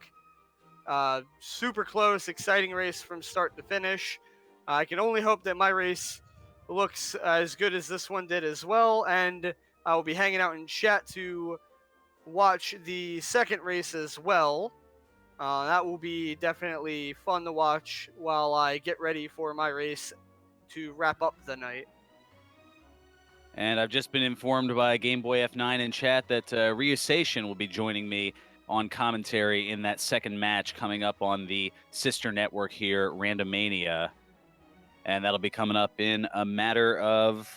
Super close, exciting race from start to finish. I can only hope that my race looks as good as this one did as well, and I will be hanging out in chat to watch the second race as well. That will be definitely fun to watch while I get ready for my race to wrap up the night. And I've just been informed by Game Boy F9 in chat that Ryusation will be joining me on commentary in that second match coming up on the sister network here, Randomania. And that'll be coming up in a matter of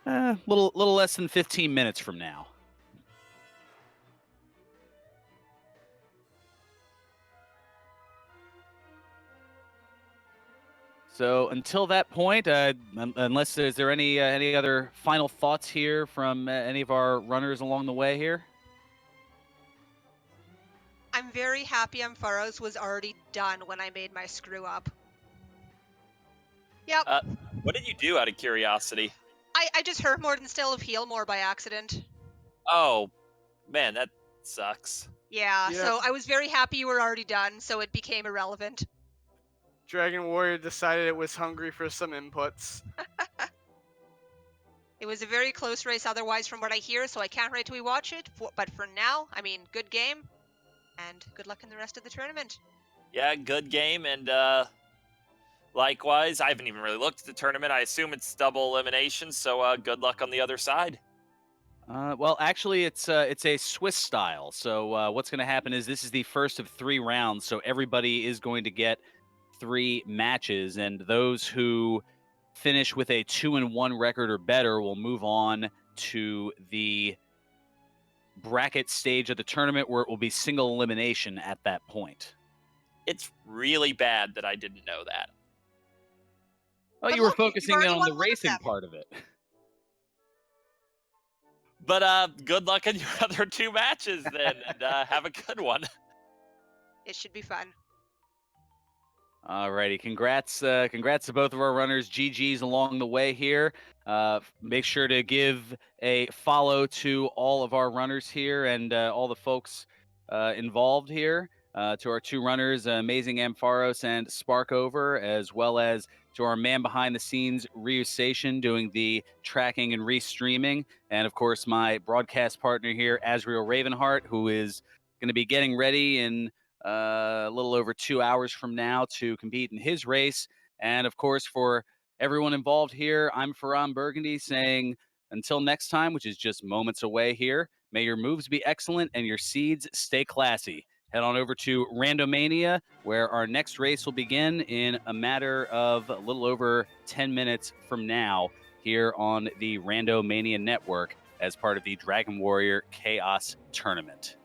little less than 15 minutes from now. So until that point, unless is there any other final thoughts here from any of our runners along the way here? I'm very happy Ampharos was already done when I made my screw up. Yep. What did you do out of curiosity? I just hurt more than still of heal more by accident. Oh, man, that sucks. Yeah, Yeah. so I was very happy you were already done, so it became irrelevant. Dragon Warrior decided it was hungry for some inputs. It was a very close race otherwise from what I hear, so I can't wait till we watch it. But for now, I mean, good game, and good luck in the rest of the tournament. Yeah, good game, and likewise, I haven't even really looked at the tournament. I assume it's double elimination, so good luck on the other side. Well, actually, it's a Swiss style. So what's going to happen is this is the first of 3 rounds, so everybody is going to get 3 matches, and those who finish with a 2-1 record or better will move on to the bracket stage of the tournament, where it will be single elimination at that point. It's really bad that I didn't know that. Well, But you were look, you've focusing already on won the one of racing them. part of it. But good luck in your other 2 matches then, and have a good one. It should be fun. Alrighty, congrats to both of our runners. GG's along the way here. Make sure to give a follow to all of our runners here and all the folks involved here. To our 2 runners, AmazingAmpharos and Sparkover, as well as to our man behind the scenes, Ryusation, doing the tracking and restreaming, and of course my broadcast partner here, Azriel Ravenheart, who is going to be getting ready in a little over 2 hours from now to compete in his race. And of course, for everyone involved here, I'm Ferran Burgundy saying until next time, which is just moments away here, may your moves be excellent and your seeds stay classy. Head on over to Randomania, where our next race will begin in a matter of a little over 10 minutes from now here on the Randomania Network as part of the Dragon Warrior Chaos Tournament.